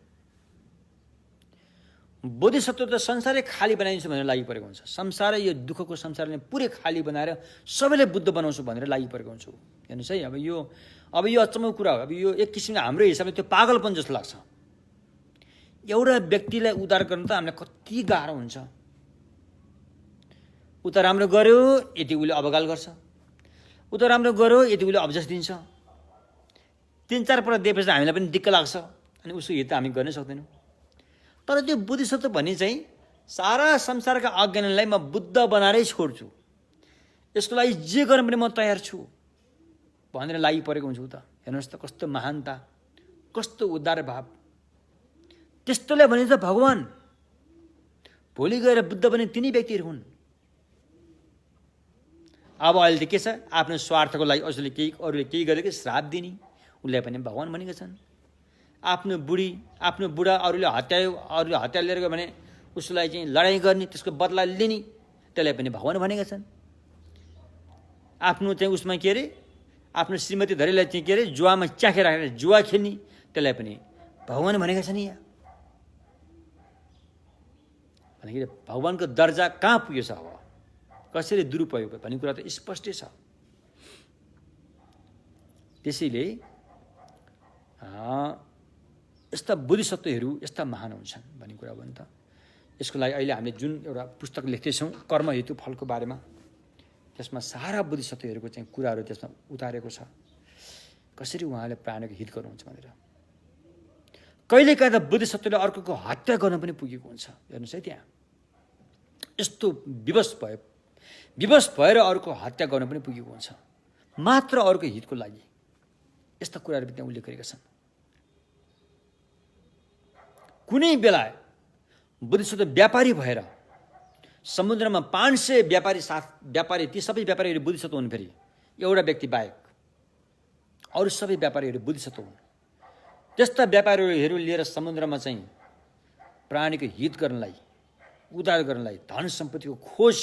बोधिसत्व त संसारै खाली बनाइदिन्छु भनेर लागि परेको हुन्छ, संसारै यो दुःखको संसारले पुरै खाली बनाएर सबैले बुद्ध बनाउँछु भनेर लागि परेको हुन्छु। हेर्नुहोस् है, अब यो अचम्मको कुरा हो। अब यो एक किसिमले हाम्रो हिसाबले त्यो पागलपन जस्तो लाग्छ। एउटा व्यक्तिलाई उद्धार गर्न त हामीलाई कति गाह्रो हुन्छ। उता राम्रो गर्यो यति उसले अवगाल गर्छ, उता राम्रो गर्यो यति उसले अब्जस दिन्छ, 3-4 पल्ट दिएपछि हामीलाई पनि दिक्क लाग्छ, अनि उसको हित हामी गर्नै सक्दैनौँ। तर त्यो बोधिसत्व भन्ने चाहिँ सारा संसारका अज्ञानलाई म बुद्ध बनाएरै छोड्छु, यसको लागि जे गर्न पनि म तयार छु भनेर लागि परेको हुन्छ उता। हेर्नुहोस् त कस्तो महानता, कस्तो उद्धार भाव। त्यस्तोलाई भने त भगवान् भोलि गएर बुद्ध बने तिनी व्यक्तिहरू हुन्। अब अहिले त के छ, आफ्नो स्वार्थको लागि अरूले केही गरेको श्राप दिने, उसलाई पनि भगवान् भनेका छन्। आफ्नो बुढा अरूले हत्या लिएर गयो भने उसलाई चाहिँ लडाइँ गर्ने, त्यसको बदला लिने, त्यसलाई पनि भगवान् भनेका छन्। आफ्नो चाहिँ उसमा के अरे आफ्नो श्रीमती धरीलाई चाहिँ के अरे जुवामा च्याखेर राखेर जुवा खेल्ने, त्यसलाई पनि भगवान् भनेका छन्। यहाँ भनेको भगवान्को दर्जा कहाँ पुगेछ, अब कसरी दुरुपयोग भन्ने कुरा त स्पष्टै छ। त्यसैले यस्ता बोधिसत्वहरू यस्ता महान हुन्छन् भन्ने कुरा हो नि त। यसको लागि अहिले हामीले जुन एउटा पुस्तक लेख्दैछौँ कर्म हेतु फलको बारेमा, त्यसमा सारा बोधिसत्वहरूको चाहिँ कुराहरू त्यसमा उतारेको छ, कसरी उहाँले प्राणीको हित गर्नुहुन्छ भनेर। कहिलेकाहीँ त बोधिसत्वले अर्कोको हत्या गर्न पनि पुगेको हुन्छ। हेर्नुहोस् है, त्यहाँ यस्तो विवश भएर अरूको हत्या गर्न पनि पुगेको हुन्छ, मात्र अरूको हितको लागि। यस्ता कुराहरू पनि त्यहाँ उल्लेख गरेका छन्। कुनै बेला बोधिसत्व व्यापारी भएर समुद्रमा 500 व्यापारी ती सबै व्यापारीहरू बोधिसत्व हुन्। फेरि एउटा व्यक्ति बाहेक अरू सबै व्यापारीहरू बोधिसत्व हुन्। त्यस्ता व्यापारीहरू लिएर समुद्रमा चाहिँ प्राणीको हित गर्नलाई, उद्धार गर्नलाई, धन सम्पत्तिको खोज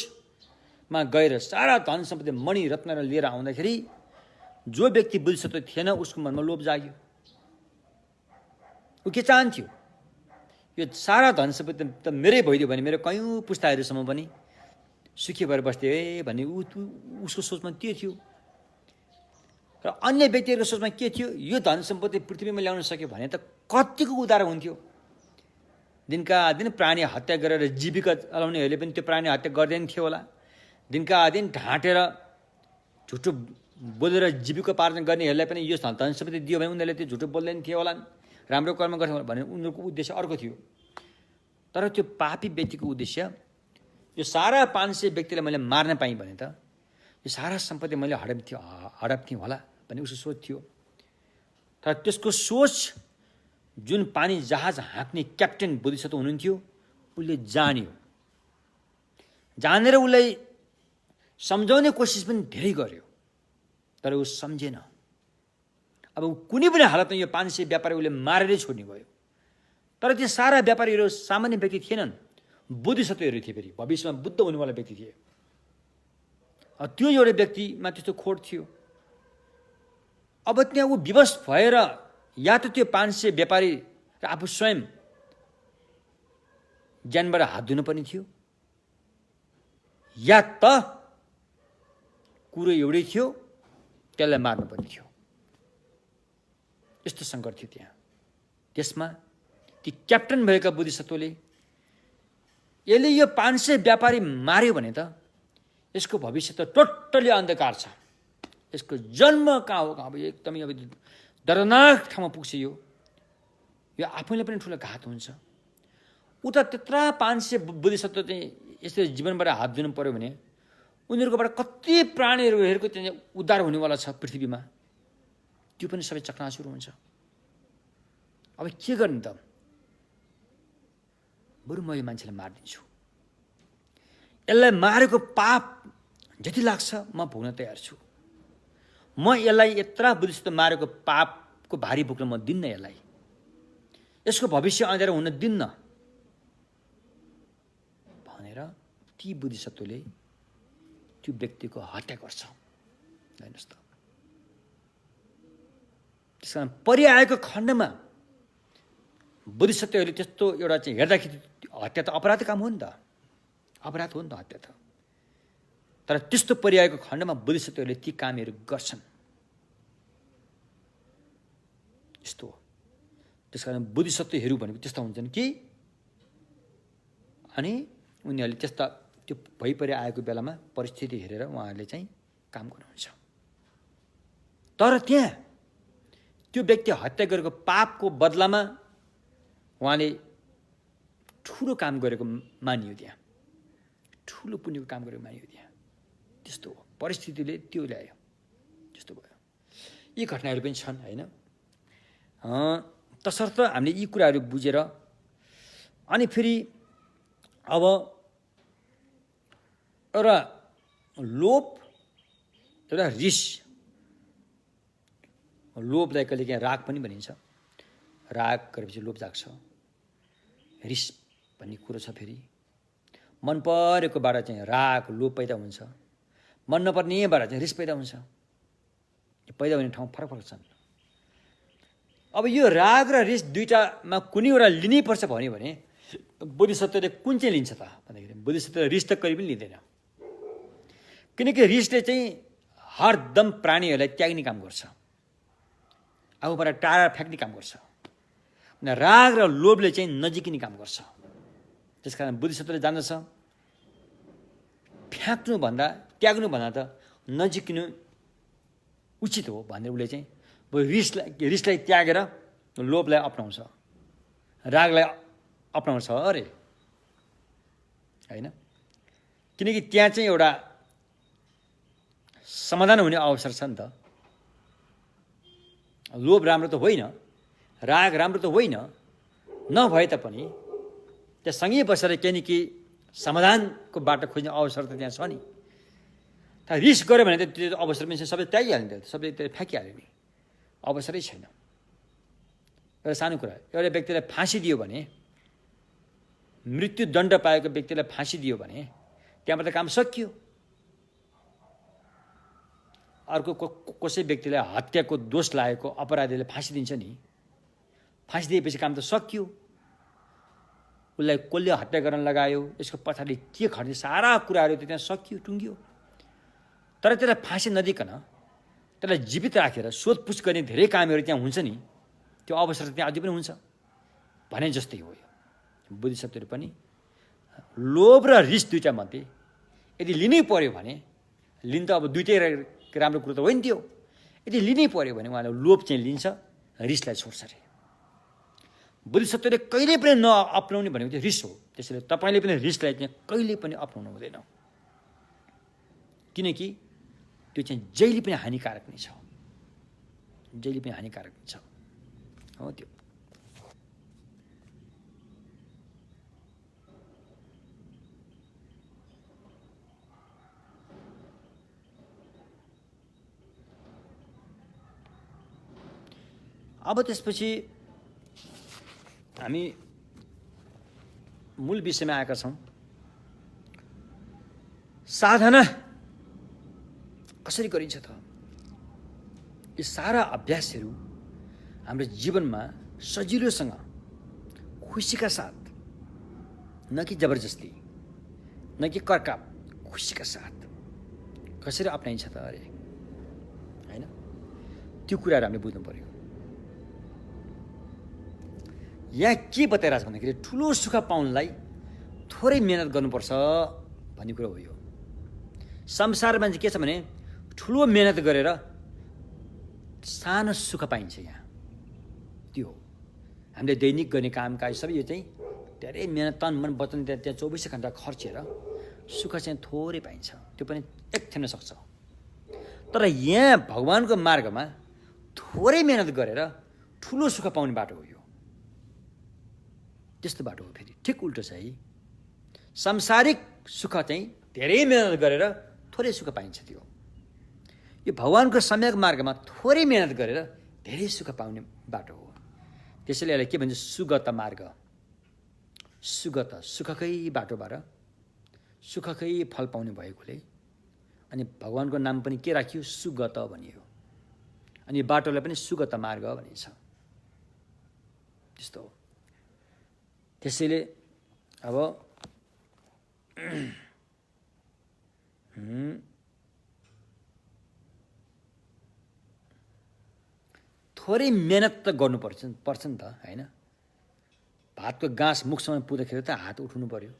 गएर सारा धन सम्पत्ति मणि रत्न लिएर आउँदाखेरि जो व्यक्ति बुद्धिसत्व थिएन उसको मनमा लोभ जाग्यो। ऊ के चाहन्थ्यो, यो सारा धन सम्पत्ति त मेरै भइदियो भने मेरो कयौँ पुस्ताहरूसम्म पनि सुखी भएर बस्थे है भन्ने उसको सोचमा त्यो थियो। र अन्य व्यक्तिहरूको सोचमा के थियो, यो धन सम्पत्ति पृथ्वीमा ल्याउन सक्यो भने त कतिको उदार हुन्थ्यो। दिनका दिन प्राणी हत्या गरेर जीविका चलाउनेहरूले पनि त्यो प्राणी हत्या गर्दैन थियो होला। दिनका दिन ढाँटेर झुटो बोलेर जीविका पार्जन गर्नेहरूलाई पनि यो धन सम्पत्ति दियो भने उनीहरूले त्यो झुटो बोल्दैन थियो होला, राम्रो कर्म गर्छ भने उनीहरूको उद्देश्य अर्को थियो। तर त्यो पापी व्यक्तिको उद्देश्य यो सारा 500 व्यक्तिलाई मैले मार्न पाएँ भने त यो सारा सम्पत्ति मैले हडप्थेँ होला भन्ने उसको सोच थियो। तर त्यसको सोच जुन पानी जहाज हाँक्ने क्याप्टेन बोधिसत्व हुनुहुन्थ्यो उसले जानेर उसलाई सम्झाउने कोसिस पनि धेरै गर्यो, तर ऊ सम्झेन। अब कुनै पनि हालतमा यो 500 व्यापारी उसले मारेरै छोड्ने भयो। तर त्यो सारा व्यापारीहरू सामान्य व्यक्ति थिएनन्, बोधिसत्वहरू थिए, फेरि भविष्यमा बुद्ध हुनेवाला व्यक्ति थिए। त्यो एउटा व्यक्तिमा त्यस्तो खोट थियो। अब त्यहाँ ऊ विवश भएर या त त्यो 500 व्यापारी र आफू स्वयं ज्यानबाट हात धुनुपर्ने थियो, या त कुरो एउटै थियो त्यसलाई मार्नुपर्ने थियो। यस्तो सङ्कट थियो त्यहाँ। त्यसमा ती क्याप्टन भएका बोधिसत्वले यसले यो 500 व्यापारी मार्यो भने त यसको भविष्य त टोटली अन्धकार छ, यसको जन्म कहाँ हो, कहाँ अब एकदमै अब दर्दनाक ठाउँमा पुग्छ। यो आफैले पनि ठुलो घात हुन्छ। उता त्यत्रा 500 बोधिसत्व चाहिँ यसरी जीवनबाट हात दिनु पर्यो भने उनीहरूकोबाट कति प्राणीहरूको चाहिँ उद्धार हुनेवाला छ पृथ्वीमा, त्यो पनि सबै चकनाचुर हुन्छ। अब के गर्ने त, बरु म यो मान्छेलाई मारिदिन्छु, यसलाई मारेको पाप जति लाग्छ म भोग्न तयार छु। म यसलाई यत्रा बुद्धिस्ट मारेको पापको भारी बोक्न म दिन्न, यसको भविष्य अँध्यारो हुन दिन्न भनेर ती बुद्धिसत्वले त्यो व्यक्तिको हत्या गर्छ। हेर्नुहोस् त, त्यस कारण परिआएको खण्डमा बोधिसत्वहरूले त्यस्तो एउटा चाहिँ हेर्दाखेरि हत्या त अपराध काम हो नि त, अपराध हो नि त हत्या त। तर त्यस्तो परिआएको खण्डमा बोधिसत्वहरूले ती कामहरू गर्छन्। यस्तो हो। त्यस कारण बोधिसत्वहरू भनेको त्यस्ता हुन्छन् कि अनि उनीहरूले त्यस्ता त्यो भइपरि आएको बेलामा परिस्थिति हेरेर उहाँहरूले चाहिँ काम गर्नुहुन्छ। तर त्यहाँ त्यो व्यक्ति हत्या गरेको पापको बदलामा उहाँले ठुलो काम गरेको मानियो, त्यहाँ ठुलो पुण्यको काम गरेको मानियो त्यहाँ। त्यस्तो हो, परिस्थितिले त्यो ल्यायो, त्यस्तो भयो। यी घटनाहरू पनि छन् होइन। तसर्थ हामीले यी कुराहरू बुझेर अनि फेरि अब एउटा लोभ, एउटा रिस, लोभलाई कहिलेकाहीँ राग पनि भनिन्छ। राग गरेपछि लोभ जाग्छ। रिस भन्ने कुरो छ, फेरि मन परेकोबाट चाहिँ राग लोभ पैदा हुन्छ, मन नपर्नेबाट चाहिँ रिस पैदा हुन्छ। पैदा हुने ठाउँ फरक फरक छन्। अब यो राग र रिस दुईटामा कुनै एउटा लिनैपर्छ भन्यो भने बोधिसत्वले कुन चाहिँ लिन्छ त भन्दाखेरि बोधिसत्वले रिस त कहिले पनि लिँदैन। किनकि रिसले चाहिँ हरदम प्राणीहरूलाई त्याग्ने काम गर्छ, आफूबाट टाढा फ्याँक्ने काम गर्छ। राग र लोभले चाहिँ नजिकिने काम गर्छ। त्यसकारण बोधिसत्वले जान्दछ फ्याँक्नुभन्दा त्याग्नुभन्दा त नजिकिनु उचित हो भनेर उसले चाहिँ रिसलाई त्यागेर लोभलाई अपनाउँछ, रागलाई अपनाउँछ अरे होइन। किनकि त्यहाँ चाहिँ एउटा समाधान हुने अवसर छ नि त। लोभ राम्रो त होइन, राग राम्रो त होइन, नभए तापनि त्यहाँ सँगै बसेर केही न केही समाधानको बाटो खोज्ने अवसर त त्यहाँ छ नि। तर रिस गऱ्यो भने त त्यो अवसर पनि सबै त्यागिहाल्ने, सबै फ्याँकिहाल्यो नि, अवसरै छैन। एउटा सानो कुरा, एउटा व्यक्तिलाई फाँसी दियो भने, मृत्युदण्ड पाएको व्यक्तिलाई फाँसी दियो भने त्यहाँबाट काम सकियो। अर्को कसै व्यक्तिलाई हत्याको दोष लागेको अपराधीले फाँसी दिन्छ नि, फाँसी दिएपछि काम त सकियो। उसलाई कसले हत्या गर्न लगायो, यसको पछाडि के खर्च, सारा कुराहरू त त्यहाँ सकियो, टुङ्गियो। तर त्यसलाई फाँसी नदिकन त्यसलाई जीवित राखेर सोधपुछ गर्ने धेरै कामहरू त्यहाँ हुन्छ नि, त्यो अवसर त्यहाँ अझै पनि हुन्छ भने जस्तै हो। यो बोधिसत्वहरू पनि लोभ र रिस दुईटा मध्ये यदि लिनै पर्यो भने, लिन त अब दुइटै राम्रो कुरो त होइन त्यो, यदि लिनै पर्यो भने उहाँले लोभ चाहिँ लिन्छ, रिसलाई छोड्छ अरे। बोधिसत्वले कहिले पनि नअप्नाउने भनेको चाहिँ रिस हो। त्यसैले तपाईँले पनि रिसलाई चाहिँ कहिले पनि अप्नाउनु हुँदैन, किनकि त्यो चाहिँ जहिले पनि हानिकारक नै छ, जहिले पनि हानिकारक नै छ हो त्यो। अब त्यसपछि हामी मूल विषयमा आएका छौँ। साधना कसरी गरिन्छ त? यी सारा अभ्यासहरू हाम्रो जीवनमा सजिलोसँग, खुसीका साथ, न कि जबरजस्ती, न कि करकाप, खुसीका साथ कसरी अप्नाइन्छ त अरे, होइन? त्यो कुराहरू हामीले बुझ्नु पर्यो। यहाँ के बताइरहेको छ भन्दाखेरि ठुलो सुख पाउनलाई थोरै मेहनत गर्नुपर्छ भन्ने कुरो हो। यो संसारमा चाहिँ के छ भने ठुलो मेहनत गरेर सानो सुख पाइन्छ। यहाँ त्यो हो हामीले दैनिक गर्ने कामकाज सबै यो चाहिँ धेरै मेहनत, तन मन वचन त्यहाँ 24 घण्टा खर्चेर सुख चाहिँ थोरै पाइन्छ, त्यो पनि एकछिन सक्छ। तर यहाँ भगवानको मार्गमा थोरै मेहनत गरेर ठुलो सुख पाउने बाटो हो। यो त्यस्तो बाटो हो। फेरि ठिक उल्टो छ है। सांसारिक सुख चाहिँ धेरै मेहनत गरेर थोरै सुख पाइन्छ। त्यो यो भगवानको सम्यक मार्गमा थोरै मेहनत गरेर धेरै सुख पाउने बाटो हो। त्यसैले यसलाई के भन्छ? सुगत मार्ग। सुगत, सुखकै बाटोबाट सुखकै फल पाउने भएकोले अनि भगवानको नाम पनि के राखियो? सुगत भनियो। अनि बाटोलाई पनि सुगत मार्ग भनिन्छ। त्यस्तो हो। त्यसैले अब थोरै मेहनत त गर्नुपर्छ नि त, होइन? भातको गाँस मुखसम्म पुग्दाखेरि त हात उठाउनु पर्यो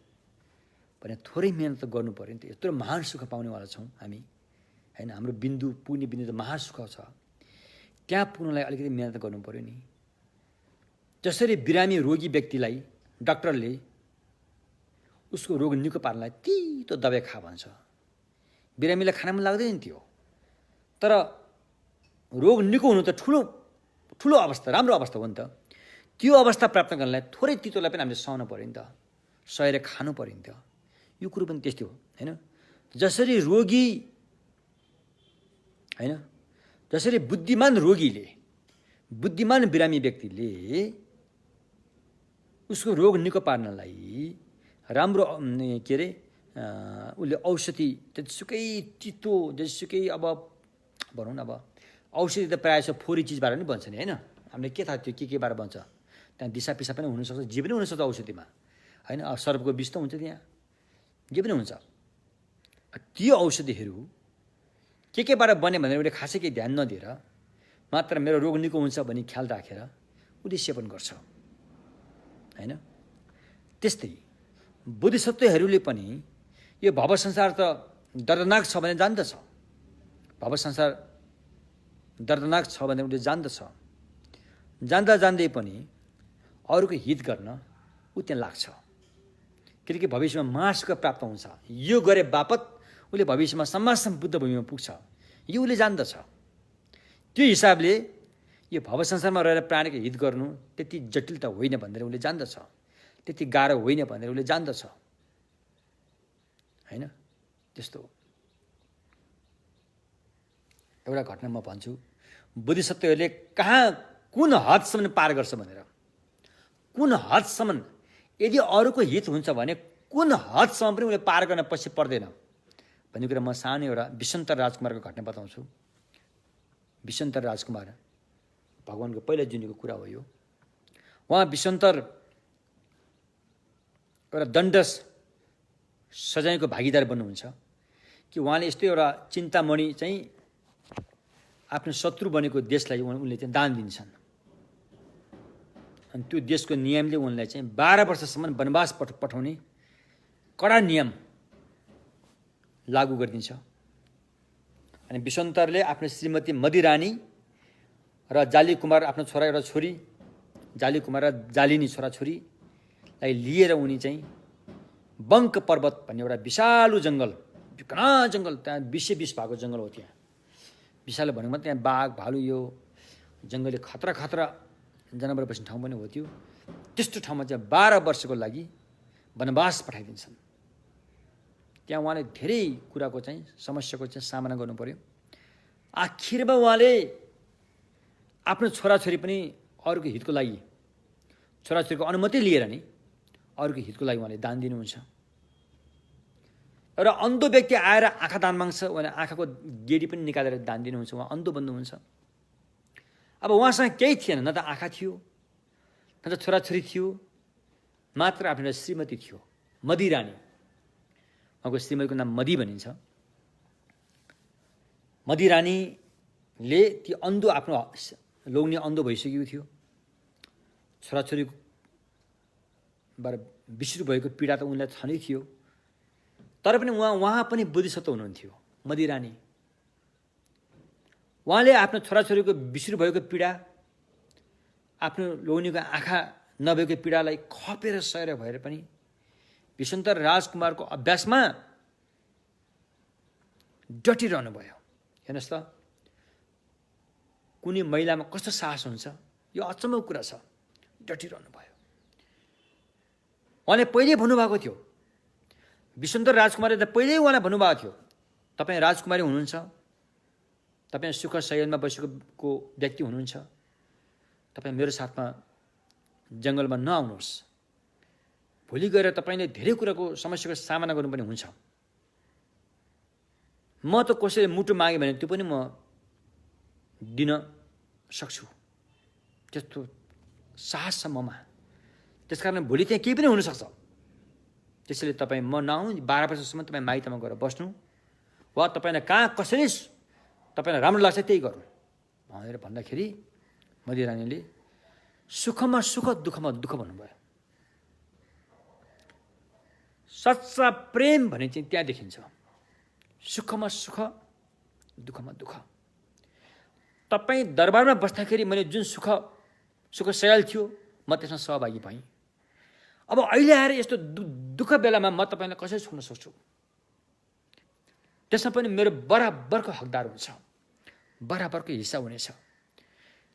भने थोरै मेहनत त गर्नु पर्यो नि त। यत्रो महान सुख पाउनेवाला छौँ हामी, होइन? हाम्रो बिन्दु पुग्ने बिन्दु त महान सुख छ, त्यहाँ पुग्नलाई अलिकति मेहनत गर्नु पर्यो नि। जसरी बिरामी रोगी व्यक्तिलाई डाक्टरले उसको रोग निको पार्नलाई तितो दबाई खा भन्छ, बिरामीलाई खान मन लाग्दैन त्यो। तर रोग निको हुनु त ठुलो अवस्था, राम्रो अवस्था हो नि त। त्यो अवस्था प्राप्त गर्नलाई थोरै तितोलाई पनि हामीले सहनु पऱ्यो नि त, सहेर खानु पऱ्यो नि त। यो कुरो पनि त्यस्तै हो, होइन? जसरी रोगी, होइन, जसरी बुद्धिमान रोगीले, बुद्धिमान बिरामी व्यक्तिले उसको रोग निको पार्नलाई राम्रो के अरे उसले औषधि जतिसुकै तितो, जतिसुकै अब भनौँ न, अब औषधि त प्रायः जस्तो फोहोरी चिजबाट पनि बन्छ नि, होइन? हामीले के थाहा त्यो केबाट बन्छ? त्यहाँ दिसा पिसा पनि हुनसक्छ, जे पनि हुनसक्छ औषधिमा, होइन? सर्पको विष त हुन्छ त्यहाँ, जे पनि हुन्छ। त्यो औषधिहरू केबाट बन्यो भनेर उसले खासै केही ध्यान नदिएर मात्र मेरो रोग निको हुन्छ भन्ने ख्याल राखेर उसले सेवन गर्छ, होइन? त्यस्तै बोधिसत्वहरूले पनि यो भव संसार त दर्दनाक छ भने जान्दछ, भव संसार दर्दनाक छ भने उसले जान्दछ। जान्दा जान्दै पनि अरूको हित गर्न ऊ त्यहाँ लाग्छ, किनकि भविष्यमा महासुख प्राप्त हुन्छ। यो गरे बापत उसले भविष्यमा सम्मासम्म बुद्ध भूमिमा पुग्छ, यो उसले जान्दछ। त्यो हिसाबले यो भव संसारमा रहेर प्राणीको हित गर्नु त्यति जटिल त होइन भनेर उसले जान्दछ, त्यति गाह्रो होइन भनेर उसले जान्दछ, होइन? त्यस्तो हो। एउटा घटना म भन्छु, बोधिसत्वहरूले कहाँ कुन हदसम्म पार गर्छ भनेर, कुन हदसम्म, यदि अरूको हित हुन्छ भने कुन हदसम्म पनि उसले पार गर्न पछि पर्दैन भन्ने कुरा म सानो एउटा विसन्तर राजकुमारको घटना बताउँछु। विशन्तर राजकुमार भगवानको पहिला जुनीको कुरा हो यो। उहाँ विशन्तर एउटा दण्ड सजायको भागीदार बन्नुहुन्छ कि उहाँले यस्तो एउटा चिन्तामणि चाहिँ आफ्नो शत्रु बनेको देशलाई उनले चाहिँ दान दिन्छन्। अनि त्यो देशको नियमले उनलाई चाहिँ 12 वर्षसम्म वनवास पठाउने कडा नियम लागू गरिदिन्छ। अनि विशन्तरले आफ्नो श्रीमती मदिरानी र जाली कुमार आफ्नो छोरा एउटा छोरी जाली कुमार र जालिनी छोराछोरीलाई लिएर उनी चाहिँ बङ्क पर्वत भन्ने एउटा विशालु जङ्गल, घना जङ्गल, त्यहाँ 20 भएको जङ्गल हो। त्यहाँ विशाल भनेको त्यहाँ बाघ भालु यो जङ्गलले खतरा जनावर बस्ने ठाउँ पनि हो त्यो। त्यस्तो ठाउँमा चाहिँ 12 वर्षको लागि वनवास पठाइदिन्छन्। त्यहाँ उहाँले धेरै कुराको चाहिँ समस्याको चाहिँ सामना गर्नु पर्यो। आखिरमा उहाँले आफ्नो छोराछोरी पनि अरूको हितको लागि, छोराछोरीको अनुमति लिएर नि अरूको हितको लागि उहाँले दान दिनुहुन्छ। र अन्धो व्यक्ति आएर आँखा दान माग्छ, उहाँले आँखाको गेडी पनि निकालेर दान दिनुहुन्छ। उहाँ अन्धो बन्नुहुन्छ। अब उहाँसँग केही थिएन, न त आँखा थियो, न त छोराछोरी थियो, मात्र आफ्नो श्रीमती थियो मदिरानी। उहाँको श्रीमतीको नाम मदी भनिन्छ। मदिरानीले ती अन्धो आफ्नो लोग्ने अन्धो भइसकेको थियो। छोराछोरीबाट विष्णु भएको पीडा त उनलाई छँदै थियो। तर पनि उहाँ पनि बुद्धिसत्व हुनुहुन्थ्यो मदिरानी। उहाँले आफ्नो छोराछोरीको विष्णु भएको पीडा, आफ्नो लोग्नेको आँखा नभएको पीडालाई खपेर सहेर भएर पनि विशन्तर राजकुमारको अभ्यासमा डटिरहनु भयो। हेर्नुहोस् त, कुनै महिलामा कस्तो साहस हुन्छ, यो अचम्मको कुरा छ। डटिरहनु भयो। उहाँले पहिले भन्नुभएको थियो, विशन्तर राजकुमारले त पहिल्यै उहाँलाई भन्नुभएको थियो, तपाईँ राजकुमारी हुनुहुन्छ, तपाईँ सुख शयनमा बसेको व्यक्ति हुनुहुन्छ, तपाईँ मेरो साथमा जङ्गलमा नआउनुहोस्। भोलि गएर तपाईँले धेरै कुराको समस्याको सामना गर्नुपर्ने हुन्छ। म त कसैले मुटु माग्यो भने त्यो पनि म दिन सक्छु, त्यस्तो साहस छ ममा। त्यसकारण भोलि त्यहाँ केही पनि हुनसक्छ। त्यसैले तपाईँ म नआउँ, 12 वर्षसम्म तपाईँ माइतमा गएर बस्नु, वा तपाईँलाई कहाँ कसरी तपाईँलाई राम्रो लाग्छ त्यही गर्नु भनेर भन्दाखेरि मदिरानीले सुखमा सुख, दुःखमा दुःख भन्नुभयो। सच्चा प्रेम भने चाहिँ त्यहाँ देखिन्छ। सुखमा सुख, दुःखमा दुःख। तपाईँ दरबारमा बस्दाखेरि मैले जुन सुख सयल थियो, म त्यसमा सहभागी भएँ। अब अहिले आएर यस्तो दुःख बेलामा म तपाईँलाई कसरी छोड्न सक्छु? त्यसमा पनि मेरो बराबरको हकदार हुन्छ, बराबरको हिस्सा हुनेछ।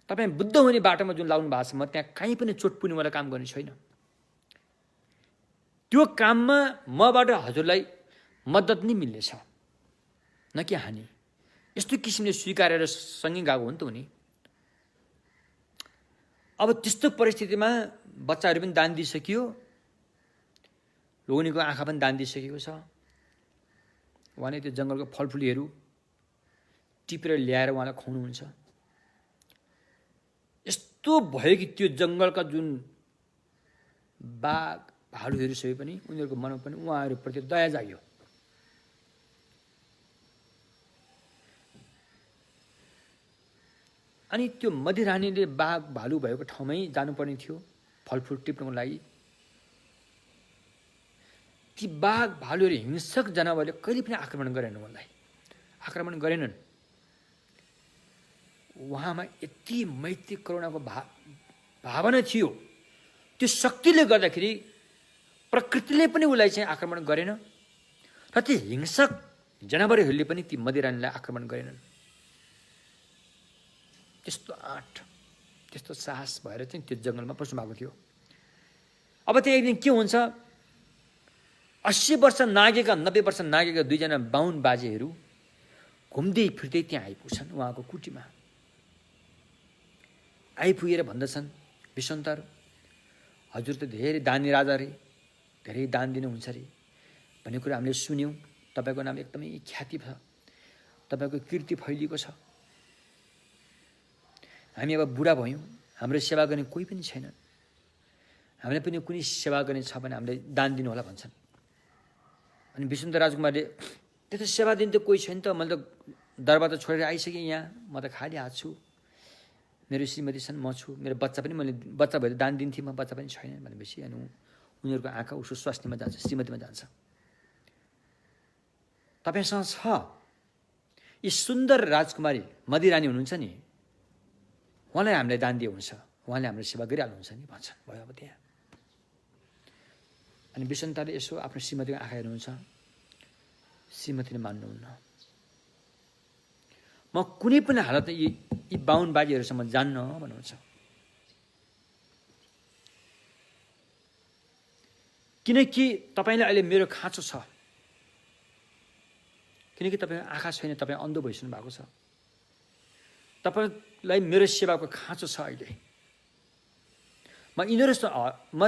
तपाईँ बुद्ध हुने बाटोमा जुन लाउनु भएको छ, म त्यहाँ कहीँ पनि चोट पुग्नेवाला काम गर्ने छैन। त्यो काममा मबाट हजुरलाई मद्दत नै मिल्नेछ, न कि हानि। यस्तो किसिमले स्वीकारेर सँगै गएको हो नि त उनी। अब त्यस्तो परिस्थितिमा बच्चाहरू पनि दान दिइसकियो, लोग्नेको आँखा पनि दान दिइसकेको छ। उहाँले त्यो जङ्गलको फलफुलीहरू टिपेर ल्याएर उहाँलाई खुवाउनुहुन्छ। यस्तो भयो कि त्यो जङ्गलका जुन बाघ भालुहरू सबै पनि उनीहरूको मनमा पनि उहाँहरूप्रति दया जाग्यो। अनि त्यो मदिरानीले बाघ भालु भएको ठाउँमै जानुपर्ने थियो फलफुल टिप्नको लागि। ती बाघ भालुहरू, हिंसक जनावरले कहिले पनि आक्रमण गरेनन् उनलाई, आक्रमण गरेनन्। उहाँमा यति मैत्री करुणाको भावना थियो, त्यो शक्तिले गर्दाखेरि प्रकृतिले पनि उसलाई चाहिँ आक्रमण गरेन, र ती हिंसक जनावरहरूले पनि ती मदिरानीलाई आक्रमण गरेनन्। त्यस्तो आँट, त्यस्तो साहस भएर चाहिँ त्यो जङ्गलमा पस्नु भएको थियो। अब त्यहाँ एक दिन के हुन्छ, 80 वर्ष नागेका 90 वर्ष नागेका दुईजना बाहुन बाजेहरू घुम्दै फिर्दै त्यहाँ आइपुग्छन् उहाँको कुटीमा। आइपुगेर भन्दछन्, विशन्तर हजुर त धेरै दानी राजा रे, धेरै दान दिनुहुन्छ अरे भन्ने कुरा हामीले सुन्यौँ। तपाईँको नाम एकदमै ख्याति छ, तपाईँको कीर्ति फैलिएको छ। हामी अब बुढा भयौँ, हाम्रो सेवा गर्ने कोही पनि छैन, हामीले पनि कुनै सेवा गर्ने छ भने हामीले दान दिनु होला भन्छन्। अनि विष्णु राजकुमारले त्यस्तो सेवा दिने त कोही छैन त, मैले त दरबार त छोडेर आइसकेँ यहाँ, म त खाली हात छु, मेरो श्रीमती छन्, म छु, मेरो बच्चा पनि मैले बच्चा भएर दान दिन्थेँ, म बच्चा पनि छैन भनेपछि अनि उनीहरूको आँखा उसको स्वास्थ्यमा जान्छ, श्रीमतीमा जान्छ। तपाईँसँग छ यी सुन्दर राजकुमारी मदिरानी हुनुहुन्छ नि, उहाँलाई हामीलाई दान दिए हुन्छ, उहाँले हाम्रो सेवा गरिहाल्नुहुन्छ नि भन्छन्। भयो अब त्यहाँ अनि विष्णुताले यसो आफ्नो श्रीमतीको आँखा हेर्नुहुन्छ, श्रीमतीले मान्नुहुन्न। म कुनै पनि हालतमा यी बाहुन बाजेहरूसँग जान्न भन्नुहुन्छ। किनकि तपाईँले अहिले मेरो खाँचो छ, किनकि तपाईँको आँखा छैन, तपाईँ अन्धो भइसक्नु भएको छ, तपाईँलाई मेरो सेवाको खाँचो छ। अहिले म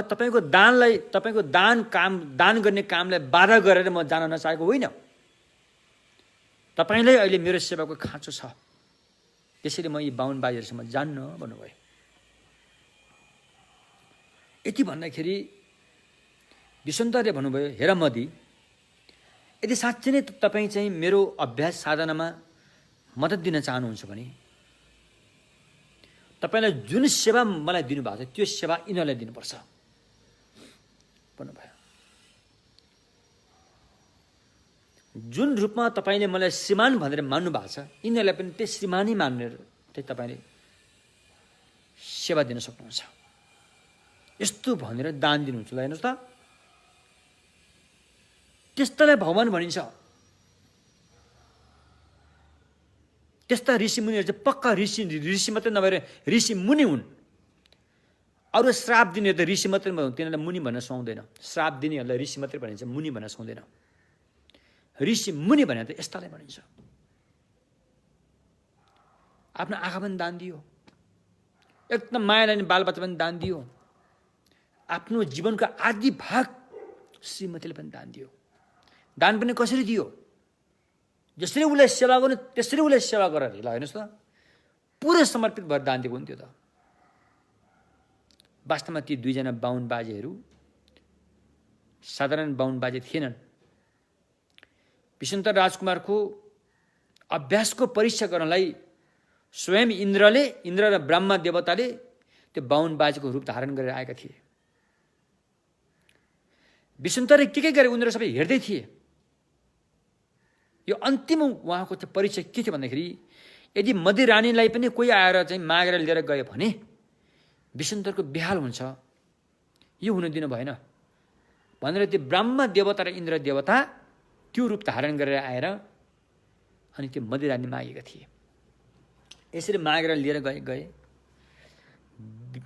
तपाईँको दानलाई, तपाईँको दान गर्ने कामलाई बाधा गरेर म जान नचाहेको होइन, तपाईँलाई अहिले मेरो सेवाको खाँचो छ, त्यसैले म यी बाहुन बाजेहरूसँग जान्न भन्नुभयो। यति भन्दाखेरि विष्णुताले भन्नुभयो, हेर मदी, यदि साँच्चै नै तपाईँ चाहिँ मेरो अभ्यास साधनामा मद्दत दिन चाहनुहुन्छ भने तपाईँलाई जुन सेवा मलाई दिनुभएको छ त्यो सेवा यिनीहरूलाई दिनुपर्छ भन्नुभयो। जुन रूपमा तपाईँले मलाई श्रीमान भनेर मान्नु भएको छ, यिनीहरूलाई पनि त्यही श्रीमानै मानेर त्यही तपाईँले सेवा दिन सक्नुहुन्छ। यस्तो भनेर दान दिनुहुन्छ। ल हेर्नुहोस् त, त्यस्तालाई भगवान भनिन्छ। त्यस्ता ऋषिमुनिहरू चाहिँ पक्का ऋषि मात्रै नभएर ऋषि मुनि हुन्। अरू श्राप दिनेहरू त ऋषि मात्रै हुन्, तिनीहरूलाई मुनि भन्न सुहाउँदैन। श्राप दिनेहरूलाई ऋषि मात्रै भनिन्छ, मुनि भन्न सुहाउँदैन। ऋषि मुनि भनेर त यस्तालाई भनिन्छ। आफ्नो आँखा पनि दान दियो, एकदम माया लाग्ने बालबच्चा पनि दान दियो, आफ्नो जीवनको आधी भाग श्रीमतीले पनि दान दियो। दान पनि कसरी दियो? जसरी उसलाई सेवा गर्नु त्यसरी उसलाई सेवा गरेर। ल हेर्नुहोस् त, पुरै समर्पित भएर दान दिएको हुन्थ्यो त। वास्तवमा ती दुईजना बाहुन बाजेहरू साधारण बाहुन बाजे थिएनन्। विष्णुतर राजकुमारको अभ्यासको परीक्षा गर्नलाई स्वयं इन्द्र र ब्रह्मा देवताले त्यो बाहुन बाजेको रूप धारण गरेर आएका थिए। विष्णुतरले के गरे उनीहरू सबै हेर्दै थिए। यो अन्तिम उहाँको चाहिँ परीक्षा के थियो भन्दाखेरि, यदि मदिरानीलाई पनि कोही आएर चाहिँ मागेर लिएर गयो भने विष्णुतरको बेहाल हुन्छ, यो हुन दिनु भएन भनेर त्यो ब्रह्मा देवता र इन्द्र देवता त्यो रूप धारण गरेर आएर अनि त्यो मदिरानी मागेका थिए। यसरी मागेर लिएर गए।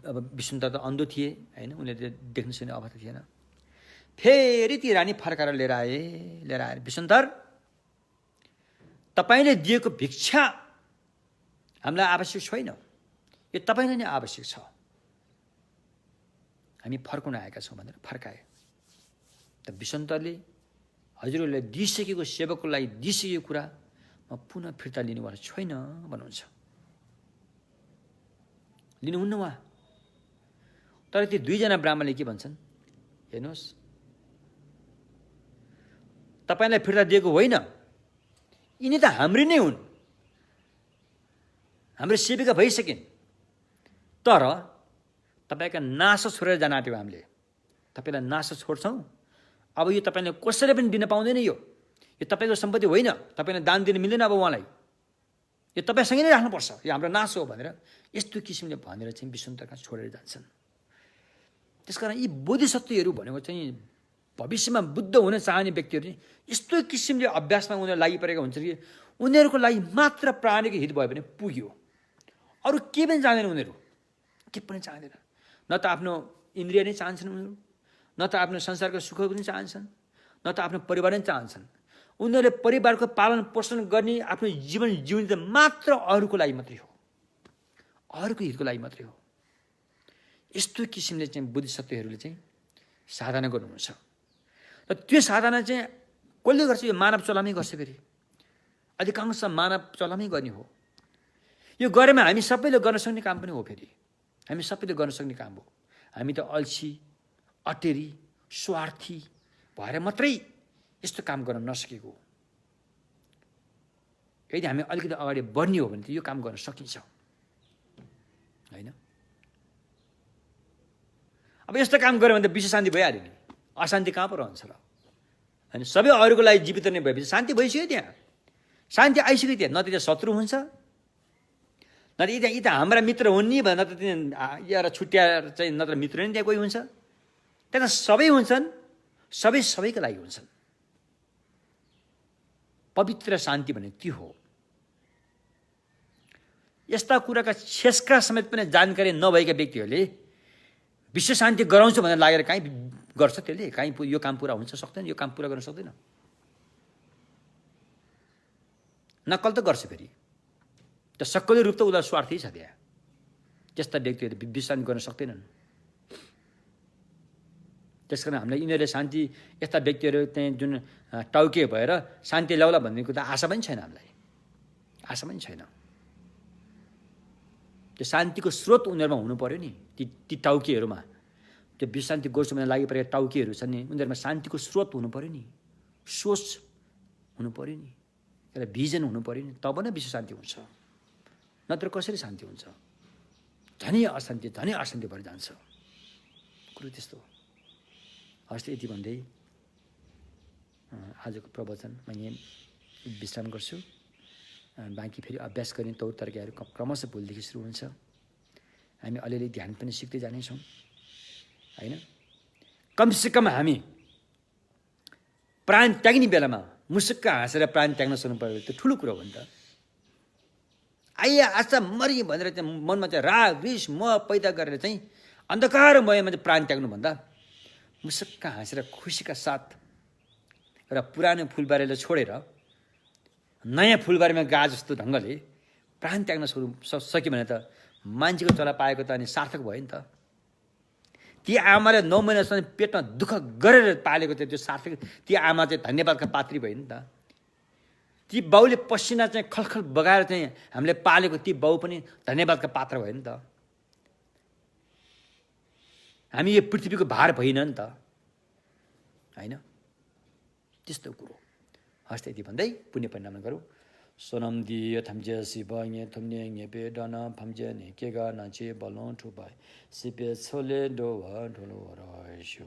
अब विष्णुतर त अन्धो थिए होइन, उनीहरूले देख्न सक्ने अवस्था थिएन। फेरि ती रानी फर्काएर लिएर आएर विष्णुतर, तपाईँले दिएको भिक्षा हामीलाई आवश्यक छैन, यो तपाईँलाई नै आवश्यक छ, हामी फर्काउन आएका छौँ भनेर फर्काए। त विष्णुतरले हजुरहरूलाई दिइसकेको सेवकको लागि दिइसकेको कुरा म पुनः फिर्ता लिनुपर्ने छैन भन्नुहुन्छ। लिनुहुन्न उहाँ। तर ती दुईजना ब्राह्मणले के भन्छन्, हेर्नुहोस्, तपाईँलाई फिर्ता दिएको होइन, यिनी त हाम्रै नै हुन्, हाम्रो सेविका भइसकिन्, तर तपाईँका नासो छोडेर जान आँट्यौँ हामीले, तपाईँलाई नासो छोड्छौँ। अब यो तपाईँले कसैले पनि दिन पाउँदैन, यो तपाईँको सम्पत्ति होइन, तपाईँले दान दिनु मिल्दैन, अब उहाँलाई यो तपाईँसँगै नै राख्नुपर्छ, यो हाम्रो नासो हो भनेर यस्तो किसिमले भनेर चाहिँ विष्णुतरका छोडेर जान्छन्। त्यसकारण यी बोधिसत्वहरू भनेको चाहिँ भविष्यमा बुद्ध हुन चाहने व्यक्तिहरू यस्तो किसिमले अभ्यासमा उनीहरू लागि परेका हुन्छ कि उनीहरूको लागि मात्र प्राणीको हित भयो भने पुग्यो, अरू के पनि चाहँदैन उनीहरू, के पनि चाहँदैन। न त आफ्नो इन्द्रिय नै चाहन्छन् उनीहरू, न त आफ्नो संसारको सुख पनि चाहन्छन्, न त आफ्नो परिवार नै चाहन्छन्। उनीहरूले परिवारको पालन पोषण गर्ने, आफ्नो जीवन जिउने त मात्र अरूको लागि मात्रै हो, अरूको हितको लागि मात्रै हो। यस्तो किसिमले चाहिँ बुद्धिसत्वहरूले चाहिँ साधना गर्नुहुन्छ। र त्यो साधना चाहिँ कसले गर्छ? यो मानव चलामै गर्छ। फेरि अधिकांश मानव चलामै गर्ने हो। यो गरेमा हामी सबैले गर्न सक्ने काम पनि हो फेरि हामी सबैले गर्न सक्ने काम हो हामी त अल्छी अटेरी स्वार्थी भएर मात्रै यस्तो काम गर्न नसकेको यदि हामी अलिकति अगाडि बढ्ने हो भने त यो काम गर्न सकिन्छ हैन अब यस्तो काम गर्यो भने त विश्व शान्ति भइहाल्यो नि अशान्ति कहाँ पो रहन्छ र अनि सबै अरूको लागि जीवित नै भएपछि शान्ति भइसक्यो त्यहाँ शान्ति आइसक्यो त्यहाँ न त त्यहाँ शत्रु हुन्छ न त यी त हाम्रा मित्र हुन् नि भनेर त यहाँ छुट्याएर चाहिँ नत्र मित्र नि त्यहाँ कोही हुन्छ त्यहाँ सबै हुन्छन् सबै सबैको लागि हुन्छन् पवित्र शान्ति भने त्यो हो यस्ता कुराका छेस्का समेत पनि जानकारी नभएका व्यक्तिहरूले विश्व शान्ति गराउँछु भनेर लागेर कहीँ गर्छ त्यसले कहीँ यो काम पुरा हुन्छ सक्दैन यो काम पुरा गर्न सक्दैन नक्कल त गर्छ फेरि त सक्कली रूप त उनीहरू स्वार्थी छ त्यहाँ त्यस्ता व्यक्तिहरूले विश्व शान्ति गर्न सक्दैनन् त्यसकारण हामीलाई यिनीहरूले शान्ति यस्ता व्यक्तिहरू त्यहाँ जुन टाउके भएर शान्ति ल्याउला भन्ने कुरा आशा पनि छैन हामीलाई आशा पनि छैन त्यो शान्तिको स्रोत उनीहरूमा हुनु पर्यो नि ती टाउकेहरूमा त्यो विश्व शान्ति गर्छु भनेर लागिपरेका टाउकेहरू छन् नि उनीहरूमा शान्तिको स्रोत हुनु पर्यो नि सोच हुनु पर्यो नि एउटा भिजन हुनु पर्यो नि तब नै विश्व शान्ति हुन्छ नत्र कसरी शान्ति हुन्छ धनी अशान्ति भएर जान्छ कुरो त्यस्तो हस् यति भन्दै आजको प्रवचन म यहाँ विश्राम गर्छु बाँकी फेरि अभ्यास गर्ने तौर तरिकाहरू क्रमशः भोलिदेखि सुरु हुन्छ हामी अलिअलि ध्यान पनि सिक्दै जानेछौँ होइन कमसेकम हामी प्राण त्याग्ने बेलामा मुसुक्क हाँसेर प्राण त्याग्न सक्नु पर्यो त्यो ठुलो कुरो हो नि त आइया आज मरि भनेर चाहिँ मनमा चाहिँ राग रिस मोह पैदा गरेर चाहिँ अन्धकारमयमा चाहिँ प्राण त्याग्नुभन्दा मुसुक्क हाँसेर खुसीका साथ एउटा पुरानो फुलबारीलाई छोडेर नयाँ फुलबारीमा गा जस्तो ढङ्गले प्राण त्याग्न सक्यो भने त मान्छेको चला पाएको त अनि सार्थक भयो नि त ती आमाले 9 महिनासम्म पेटमा दुःख गरेर पालेको थियो त्यो सार्थक ती आमा चाहिँ धन्यवादका पात्री भयो नि त ती बाउले पसिना चाहिँ खलखल बगाएर चाहिँ हामीले पालेको ती बाउ पनि धन्यवादका पात्र भयो नि त हामी यो पृथ्वीको भार भइन नि त होइन त्यस्तो कुरो हस् यति भन्दै पुण्य परिणाम गरौँ सोनम दिए थम्जे सिबाङे थम्ने ङेपे डना फम्जे ने केगा नाचे बलों ठुबाई सिपे छोले डो ढोलो राइशो